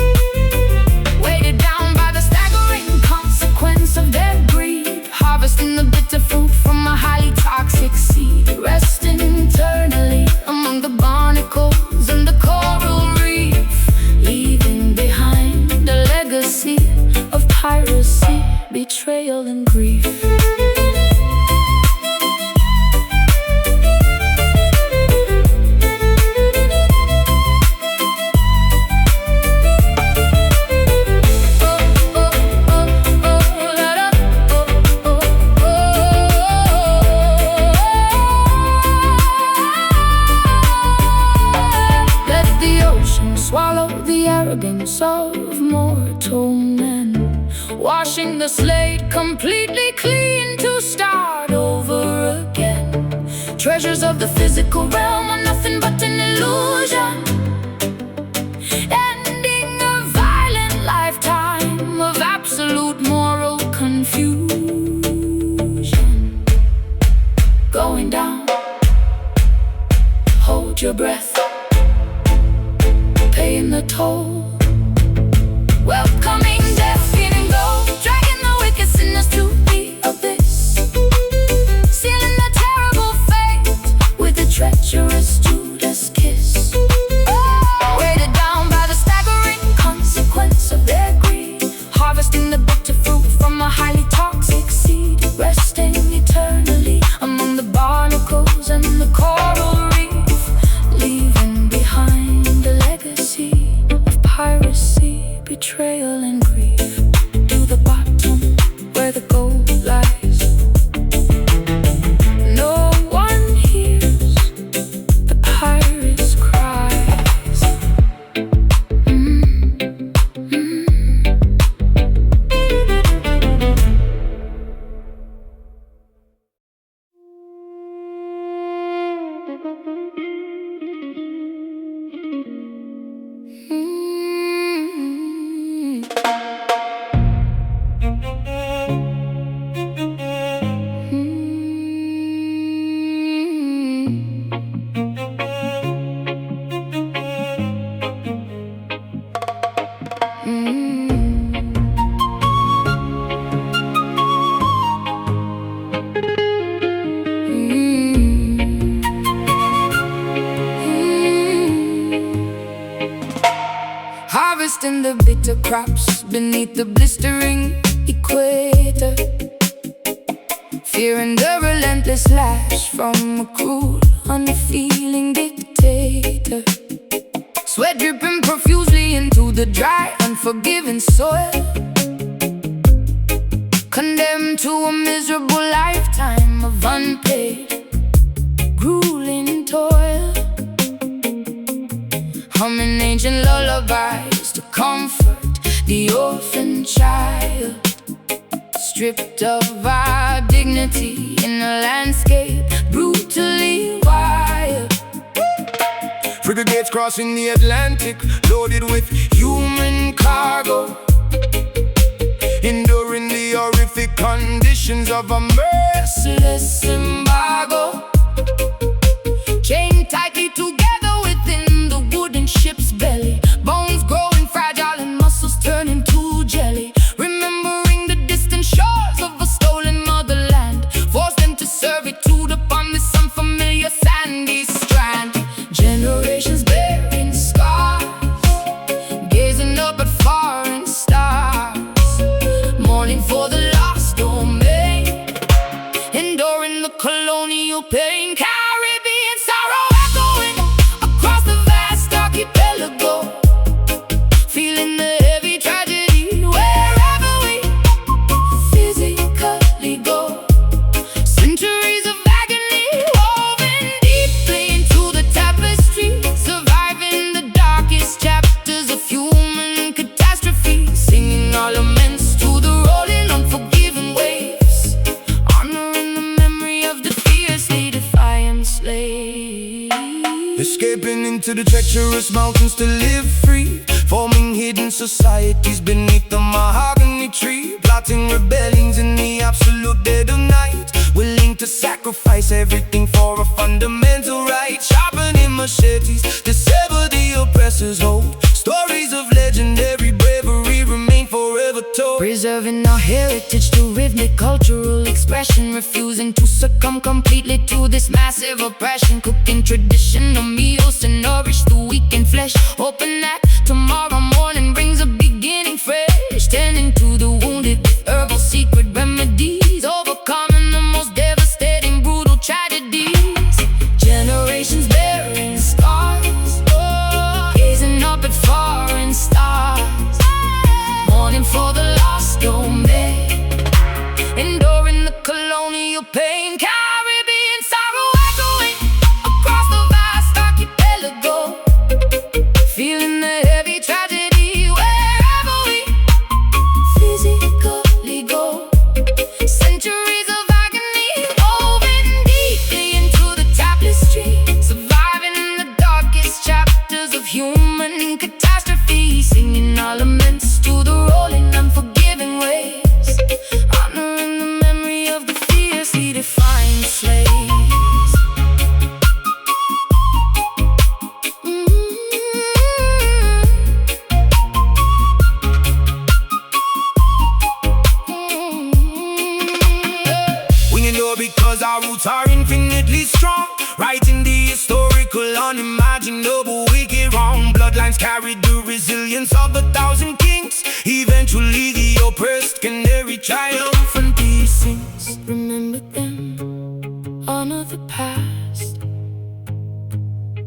Weighted down by the staggering consequence of their greed, harvesting the bitter fruit from a highly toxic seed, resting eternally among the barnacles and the coral reef, leaving behind a legacy of piracy, betrayal and grief. Swallow the arrogance of mortal men, washing the slate completely clean to start over again. Treasures of the physical realm are nothing but an illusion, ending a violent lifetime of absolute moral confusion. Going down, hold your breath, paying the toll. Welcoming death, feeling gold, dragging the wicked sinners to the abyss, sealing their terrible fate with a treacherous Judas kiss. Weighted down by the staggering consequence of their greed, harvesting the bitter fruit from a highly toxic seed, resting eternally among the barnacles and the coral reef, leaving behind a legacy of piracy, betrayal and grief. To the bottom where the gold lies, no one hears the pirate's cries. harvesting the bitter crops beneath the blistering equator, fearing the relentless lash from a cruel, unfeeling dictator. Sweat dripping profusely into the dry, unforgiving soil, condemned to a miserable lifetime of unpaid, grueling toil. Humming ancient lullabies to comfort the orphan child, stripped of our dignity in a landscape brutally wild. Frigates crossing the Atlantic, loaded with human cargo, enduring the horrific conditions of a merciless embargo. Chained tightly together within the wooden ship's belly, bones growing fragile and muscles turning to jelly. Remembering the distant shores of a stolen motherland, forced them to servitude upon this unfamiliar sandy strand. Generations bearing scars, gazing up at foreign stars, mourning for the lost domain, enduring the colonial pain. Caribbean sorrow echoing across the vast archipelago, feeling the heavy tragedy wherever we physically go. Centuries of agony woven deeply into the tapestry, surviving the darkest chapters of human catastrophe, singing our laments to the rolling, unforgiving waves, honoring the memory of the fiercely defiant slaves. Escaping into the treacherous mountains to live free, forming hidden societies beneath the mahogany tree, plotting rebellions in the absolute dead of night, willing to sacrifice everything for a fundamental right, sharpening machetes to sever the oppressor's hold. Stories of legendary bravery remain forever told, preserving our heritage through rhythmic cultural expression, refusing to succumb completely to this massive oppression, cooking traditional meals to nourish the weak in flesh, hoping that tomorrow morning brings a beginning fresh, tending to the wounded with herbal secret remedies, overcoming the most devastating brutal tragedies. Generations bearing scars, gazing up at foreign stars, mourning for the lost domain, enduring the colonial pain. Caribbean sorrow echoing across the vast archipelago, feeling the heavy tragedy wherever we physically go. Centuries of agony woven deeply into the tapestry, surviving the darkest chapters of human catastrophe, singing our laments to the rolling, unforgiving waves, honoring the memory of the fiercely defiant slaves. We endure because our roots are infinitely strong, writing the historical, unimaginable, wicked wrong. Bloodlines carry the resilience of 1,000 kings. Eventually the oppressed can carry triumphant sings. Remember them, honor the past,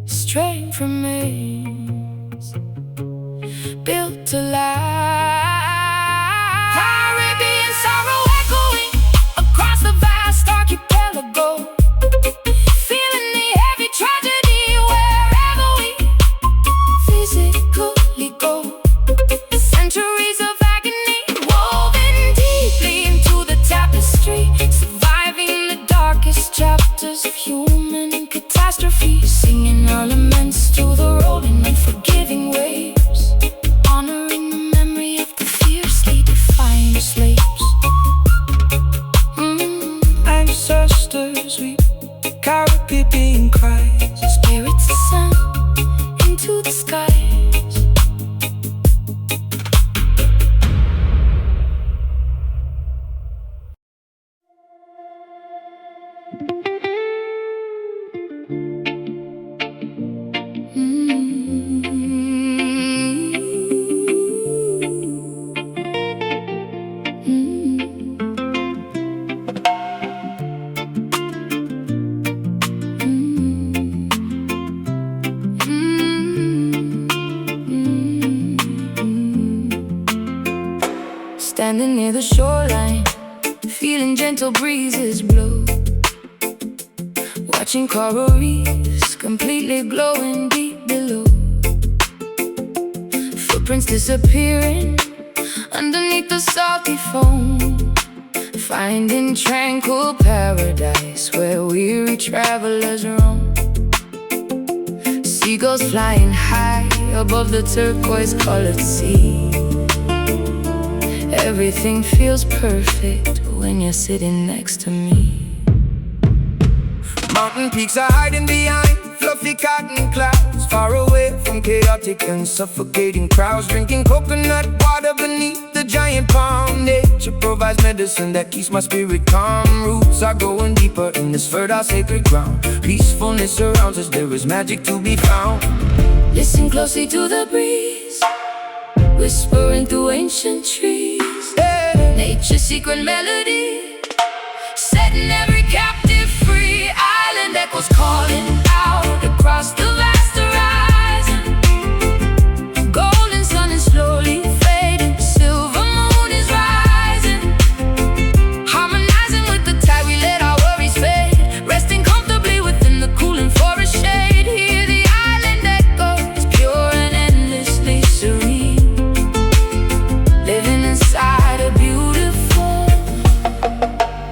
strength remains, built to last. Caribbean sorrow echoing across the vast archipelago, feeling the heavy tragedy wherever we physically go. Centuries of agony woven deeply into the tapestry, surviving the darkest chapters of human catastrophe, singing our laments to the rolling, unforgiving waves, honoring the memory of the fiercely defiant slaves. Ancestors weep, Caribbean cries, spirits ascend into the skies. gentle breezes blow, watching coral reefs completely glowing deep below. Footprints disappearing underneath the salty foam, finding tranquil paradise where weary travelers roam. Seagulls flying high above the turquoise-colored sea. Everything feels perfect when you're sitting next to me. Mountain peaks are hiding behind fluffy cotton clouds, far away from chaotic and suffocating crowds, drinking coconut water beneath the giant palm. Nature provides medicine that keeps my spirit calm. Roots are growing deeper in this fertile sacred ground. Peacefulness surrounds us, there is magic to be found. Listen closely to the breeze, whispering through ancient trees. Nature's secret melody, setting every captive free. Island echoes calling out across the vast horizon. Golden sun is slowly fading, silver moon is rising. Harmonizing with the tide, we let our worries fade, resting comfortably within the cooling forest shade. Hear the island echoes, pure and endlessly serene, living inside a beautiful,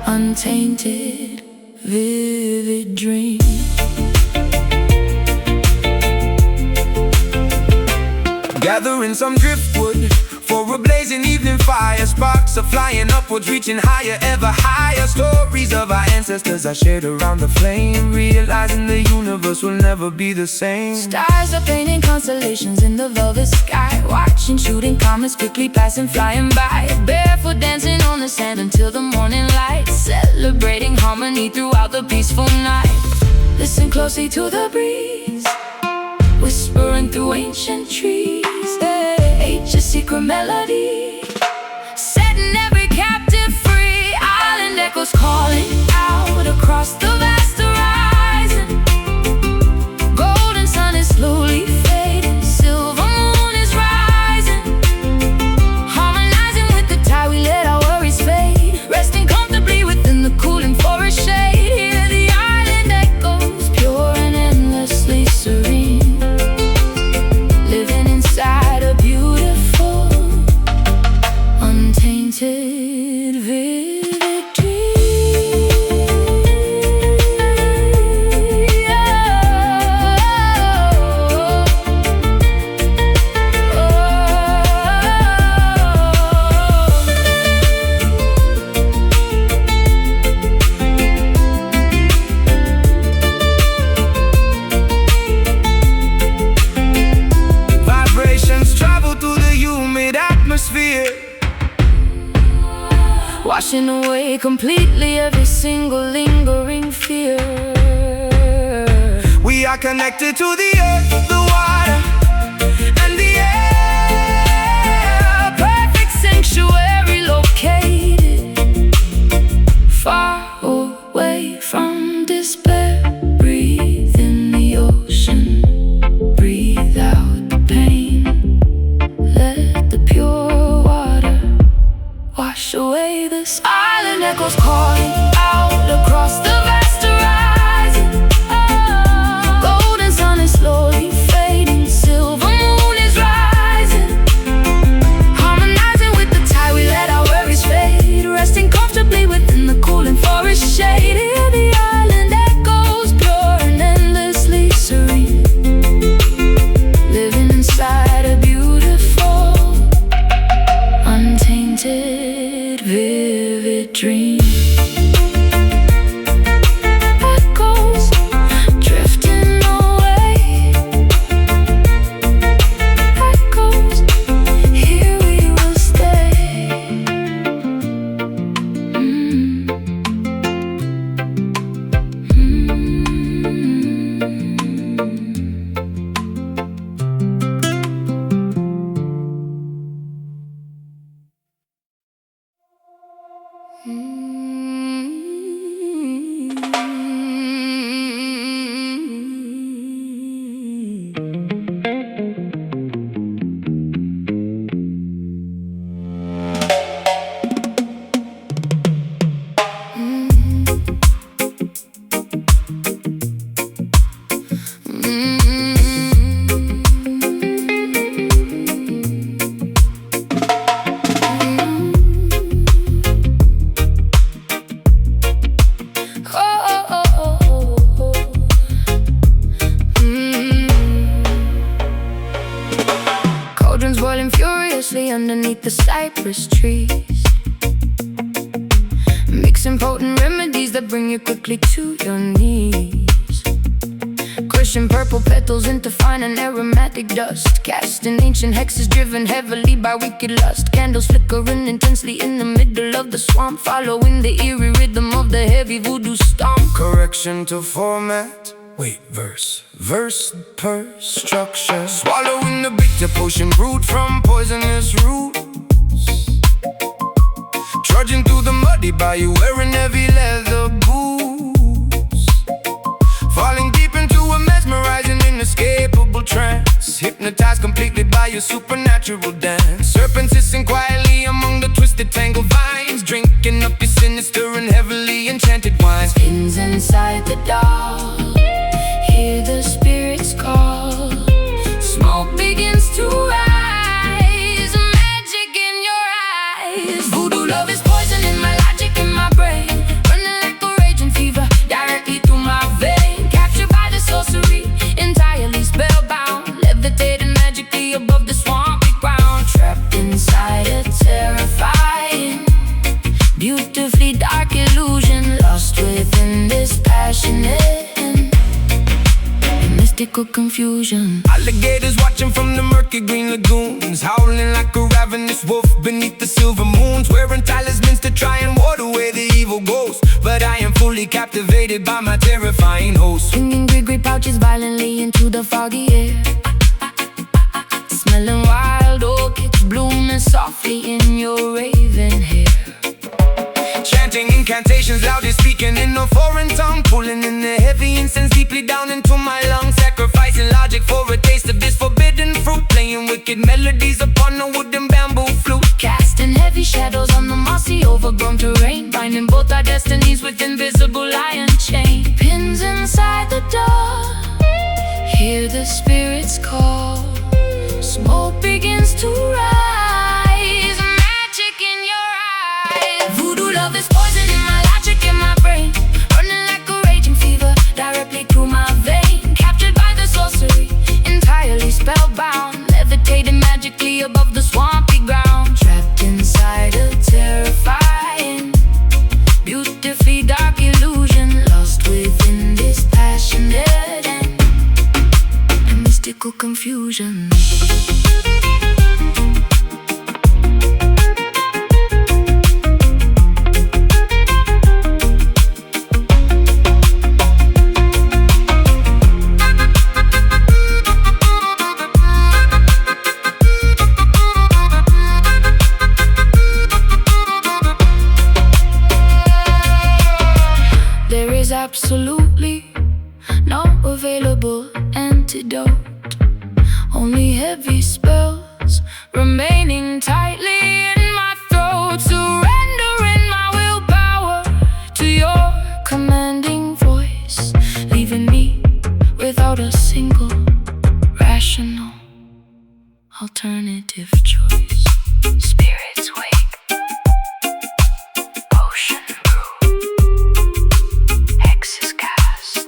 untainted, vivid dream. Gathering some driftwood for a blazing evening fire. Sparks are flying upwards, reaching higher, ever higher. Stories of our ancestors are shared around the flame, realizing the universe will never be the same. Stars are painting constellations in the velvet sky, watching shooting comets quickly passing, flying by. Barefoot dancing on the sand until the morning light, celebrating harmony throughout the peaceful night. Listen closely to the breeze, whispering through ancient trees. Nature's secret melody, setting every captive free. Island echoes calling out across the vast horizon. Golden sun is slowly fading, silver moon is rising. Harmonizing with the tide, we let our worries fade, resting comfortably within the cooling forest shade. Hear the island echoes, pure and endlessly serene, living inside a beautiful, untainted, vivid dream. Vibrations travel through the humid atmosphere, Washing away completely every single lingering fear. we are connected to the earth, the water, and the air. Perfect sanctuary located far away from despair. Breathe in the ocean, breathe out the pain. Let the pure water wash away this. Island echoes calling out across the vast horizon. Golden sun is slowly fading, cypress trees, mixing potent remedies that bring you quickly to your knees. Crushing purple petals into fine and aromatic dust, casting ancient hexes driven heavily by wicked lust. Candles flickering intensely in the middle of the swamp, following the eerie rhythm of the heavy voodoo stomp. Correction to format. Wait, verse per structure. Swallowing the bitter potion brewed from poisonous roots. Trudging through the muddy bayou wearing heavy leather boots. Falling deep into a mesmerizing, inescapable trance. Hypnotized completely by your supernatural dance. Serpents hissing quietly among the twisted tangled vines, drinking up your sinister and heavily enchanted wines. Spins inside the doll, hear the spirits call. Smoke begins to rise, magic in your eyes. Voodoo love is poison in my logic in my brain, running like a raging fever directly through my vein. Captured by the sorcery, entirely spellbound, levitating magically above the swampy ground. Trapped inside a terrifying, beautifully dark illusion, lost within this passionate mystical confusion. Alligators watching from the murky green lagoons, howling like a ravenous wolf beneath the silver moons, wearing talismans to try and ward away the evil ghost. But I am fully captivated by my terrifying host, Swinging green pouches violently into the foggy air, smelling wild orchids blooming softly in your raven hair. chanting incantations, loudly speaking in a foreign tongue, pulling in the heavy incense deeply down into my lungs. Sacrificing logic for a taste of this forbidden fruit, playing wicked melodies upon a wooden bamboo flute. Casting heavy shadows on the mossy overgrown terrain, binding both our destinies with invisible iron chain. Pins inside the door, hear the spirits call. Smoke begins to rise, magic in your eyes. Voodoo love is poison in my logic in my brain, running like a raging fever directly through my vein. Captured by the sorcery, entirely spellbound, levitating magically above the swampy ground. Trapped inside a terrifying, beautifully dark illusion, lost within this passionate and mystical confusion. There is absolutely no available antidote, only heavy spells remaining tightly in my throat, surrendering my willpower to your commanding voice, leaving me without a single rational alternative choice. Spirits wake, potion brew, hexes cast.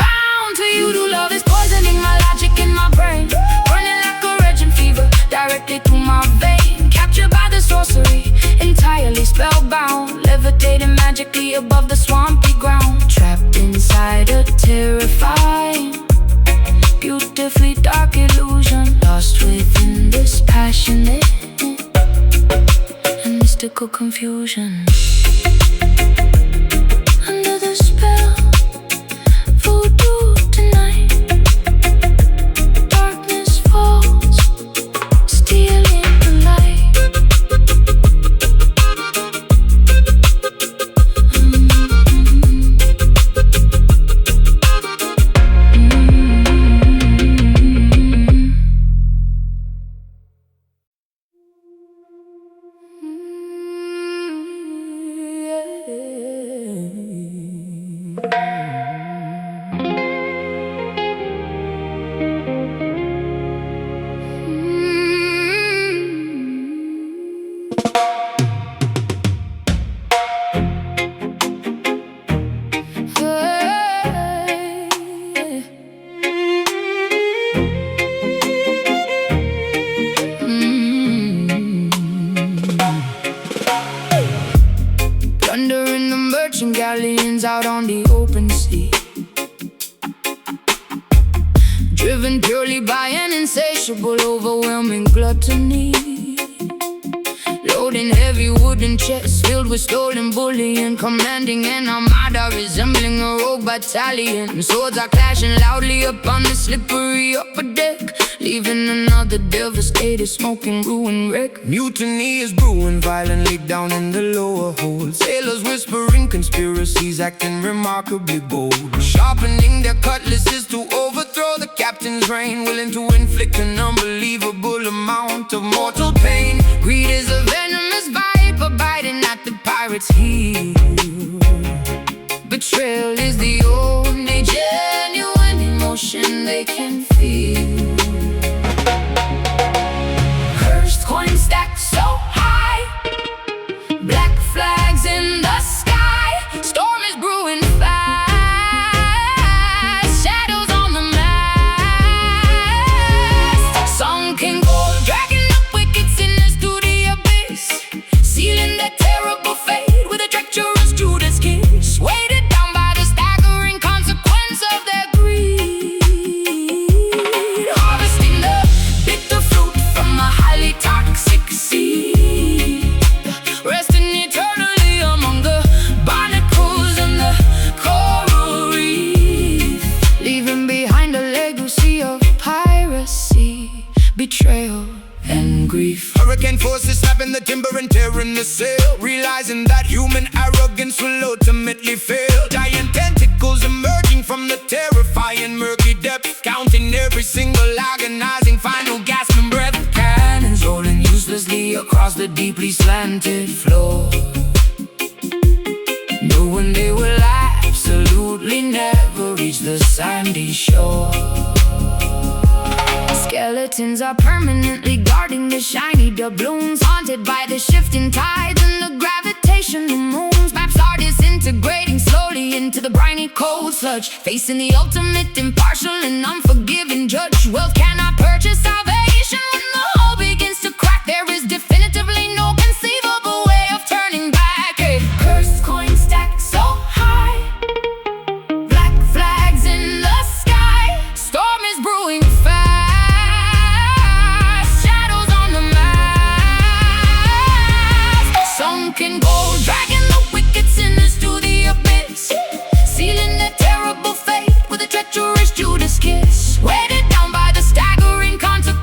Bound to you, to love is poisoning my logic in my brain, running like a raging fever directly through my vein. Captured by the sorcery, entirely spellbound, levitating magically above the swampy ground. Trapped inside a terrifying, beautifully dark illusion, lost within this passionate and mystical confusion. Under the spell, voodoo tonight, darkness falls, stealing the light. merchant galleons out on the open sea, driven purely by an insatiable, overwhelming gluttony. Loading heavy wooden chests filled with stolen bullion, commanding an armada resembling a rogue battalion. Swords are clashing loudly upon the slippery upper deck, leaving another devastated, smoking ruin wreck. Mutiny is brewing violently down in the lower hold. Sailors whispering conspiracies, acting remarkably bold, sharpening their cutlasses to overthrow the captain's reign, willing to inflict an unbelievable amount of mortal pain. Greed is a venomous viper biting at the pirates' heel. Betrayal is the only genuine emotion they can feel. Cursed coins stacked so high, black flags in the sky. Storm is brewing fast, shadows on the mast. Sunken gold dragging up wicked sinners to the abyss, sealing their terrible fate with a treacherous Judas kiss. Weighted down by the staggering consequence of their greed, harvesting the bitter fruit from a highly toxic seed, resting eternally among the barnacles and the coral reef, leaving behind a legacy of piracy, betrayal, and grief. Hurricane forces snapping the timber and tearing the sail, realizing that human arrogance will ultimately fail. Giant tentacles emerging from the terrifying murky depth, counting every single agonizing final gasping breath. Cannons rolling uselessly across the deeply slanted floor, knowing they will absolutely never reach the sandy shore. Skeletons are permanently guarding the shiny doubloons, haunted by the shifting tides and the gravitational moons. Maps are disintegrating slowly into the briny cold sludge, facing the ultimate impartial and unforgiving judge. Wealth cannot purchase salvation. When the hull begins to crack, there is definitively no conceivable way of turning back. A cursed coin stacked so high, black flags in the sky. Storm is brewing fast, shadows on the mast. Sunken gold dragging the wicked sinners to the abyss, sealing their terrible fate with a treacherous Judas kiss. Weighted down by the staggering consequence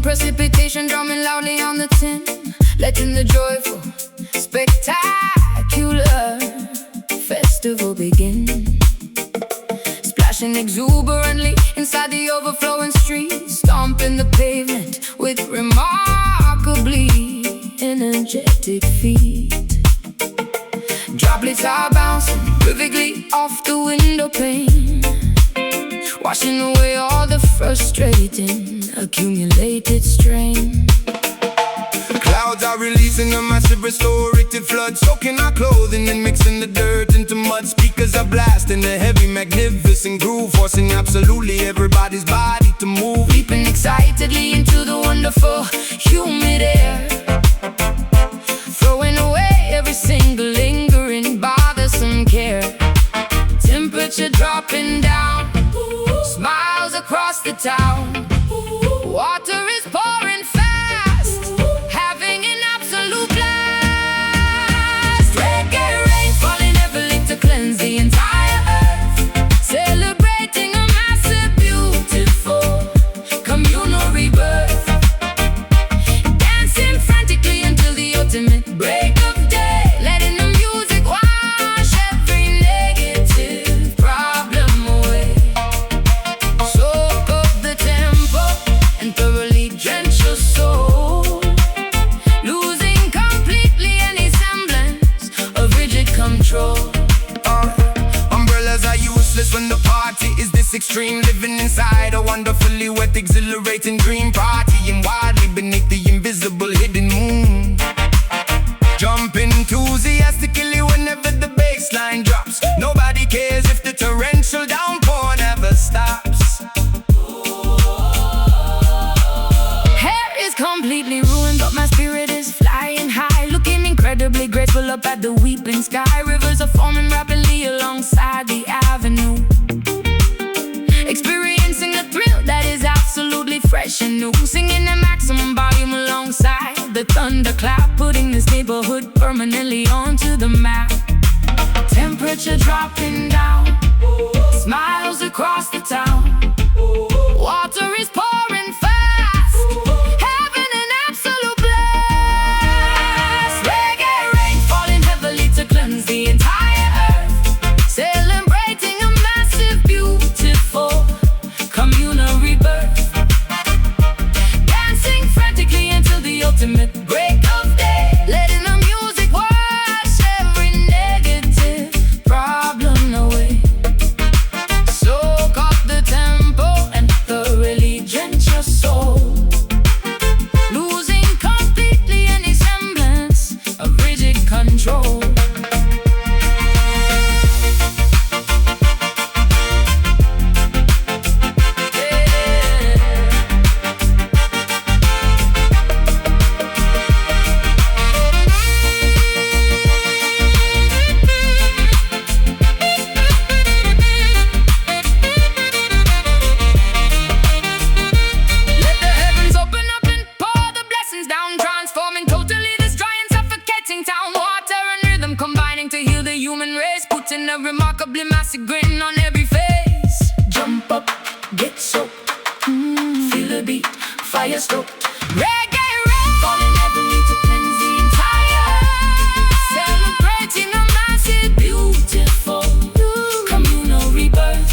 precipitation drumming loudly on the tin, letting the joyful, spectacular festival begin. Splashing exuberantly inside the overflowing street, stomping the pavement with remarkably energetic feet. Droplets are bouncing perfectly off the window pane, washing away all the frustrating accumulated strain. Clouds are releasing a massive restorative flood, soaking our clothing and mixing the dirt into mud. Speakers are blasting a heavy, magnificent groove, forcing absolutely everybody's body to move. Leaping excitedly into the wonderful, humid air, throwing away every single lingering, bothersome care. Temperature dropping down, smiles across the town. Water is pouring fast, having an absolute blast. Reggae rain falling heavily to cleanse the entire earth, celebrating a massive, beautiful communal rebirth. Dancing frantically until the ultimate break of day, letting the music wash every negative problem away. Soak up the tempo and thoroughly drench your soul, losing completely any semblance of rigid control. Umbrellas are useless when the party is this extreme. Living inside a wonderfully wet, exhilarating green, partying wildly beneath the invisible hidden moon. Jumping enthusiastically whenever the bass line drops. Nobody cares if the torrential downpour never stops. Hair is completely ruined, but my spirit is flying high, looking incredibly graceful up at the weeping sky. Rivers are forming rapidly alongside the avenue, experiencing a thrill that is absolutely fresh and new. Singing at maximum volume alongside the thunderclap, putting this neighborhood permanently onto the map. Temperature dropping down, smiles across the town. Water is pouring fast, having an absolute blast. Reggae rain falling heavily to cleanse the entire earth, celebrating a massive, beautiful communal rebirth. Dancing frantically until the ultimate break of day, letting the music wash every negative problem away. Soak up the tempo and thoroughly drench your soul, losing completely any semblance of rigid control. Let the heavens open up and pour the blessings down, transforming totally this dry and suffocating town. Water and rhythm combining to heal the human race, putting a remarkably massive grin on every face. Jump up, get soaked, feel the beat, fire stoked. Reggae rain falling heavily to cleanse the entire earth, celebrating a massive, beautiful communal rebirth.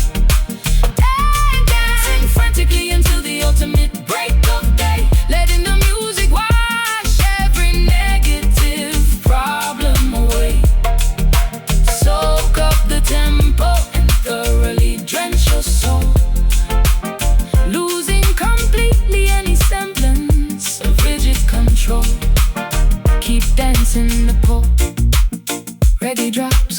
Dancing frantically until the ultimate break of day, letting the music wash every negative problem away. Soak up the tempo and thoroughly drench your soul, losing completely any semblance of rigid control. Keep dancing the pole, reggae drops.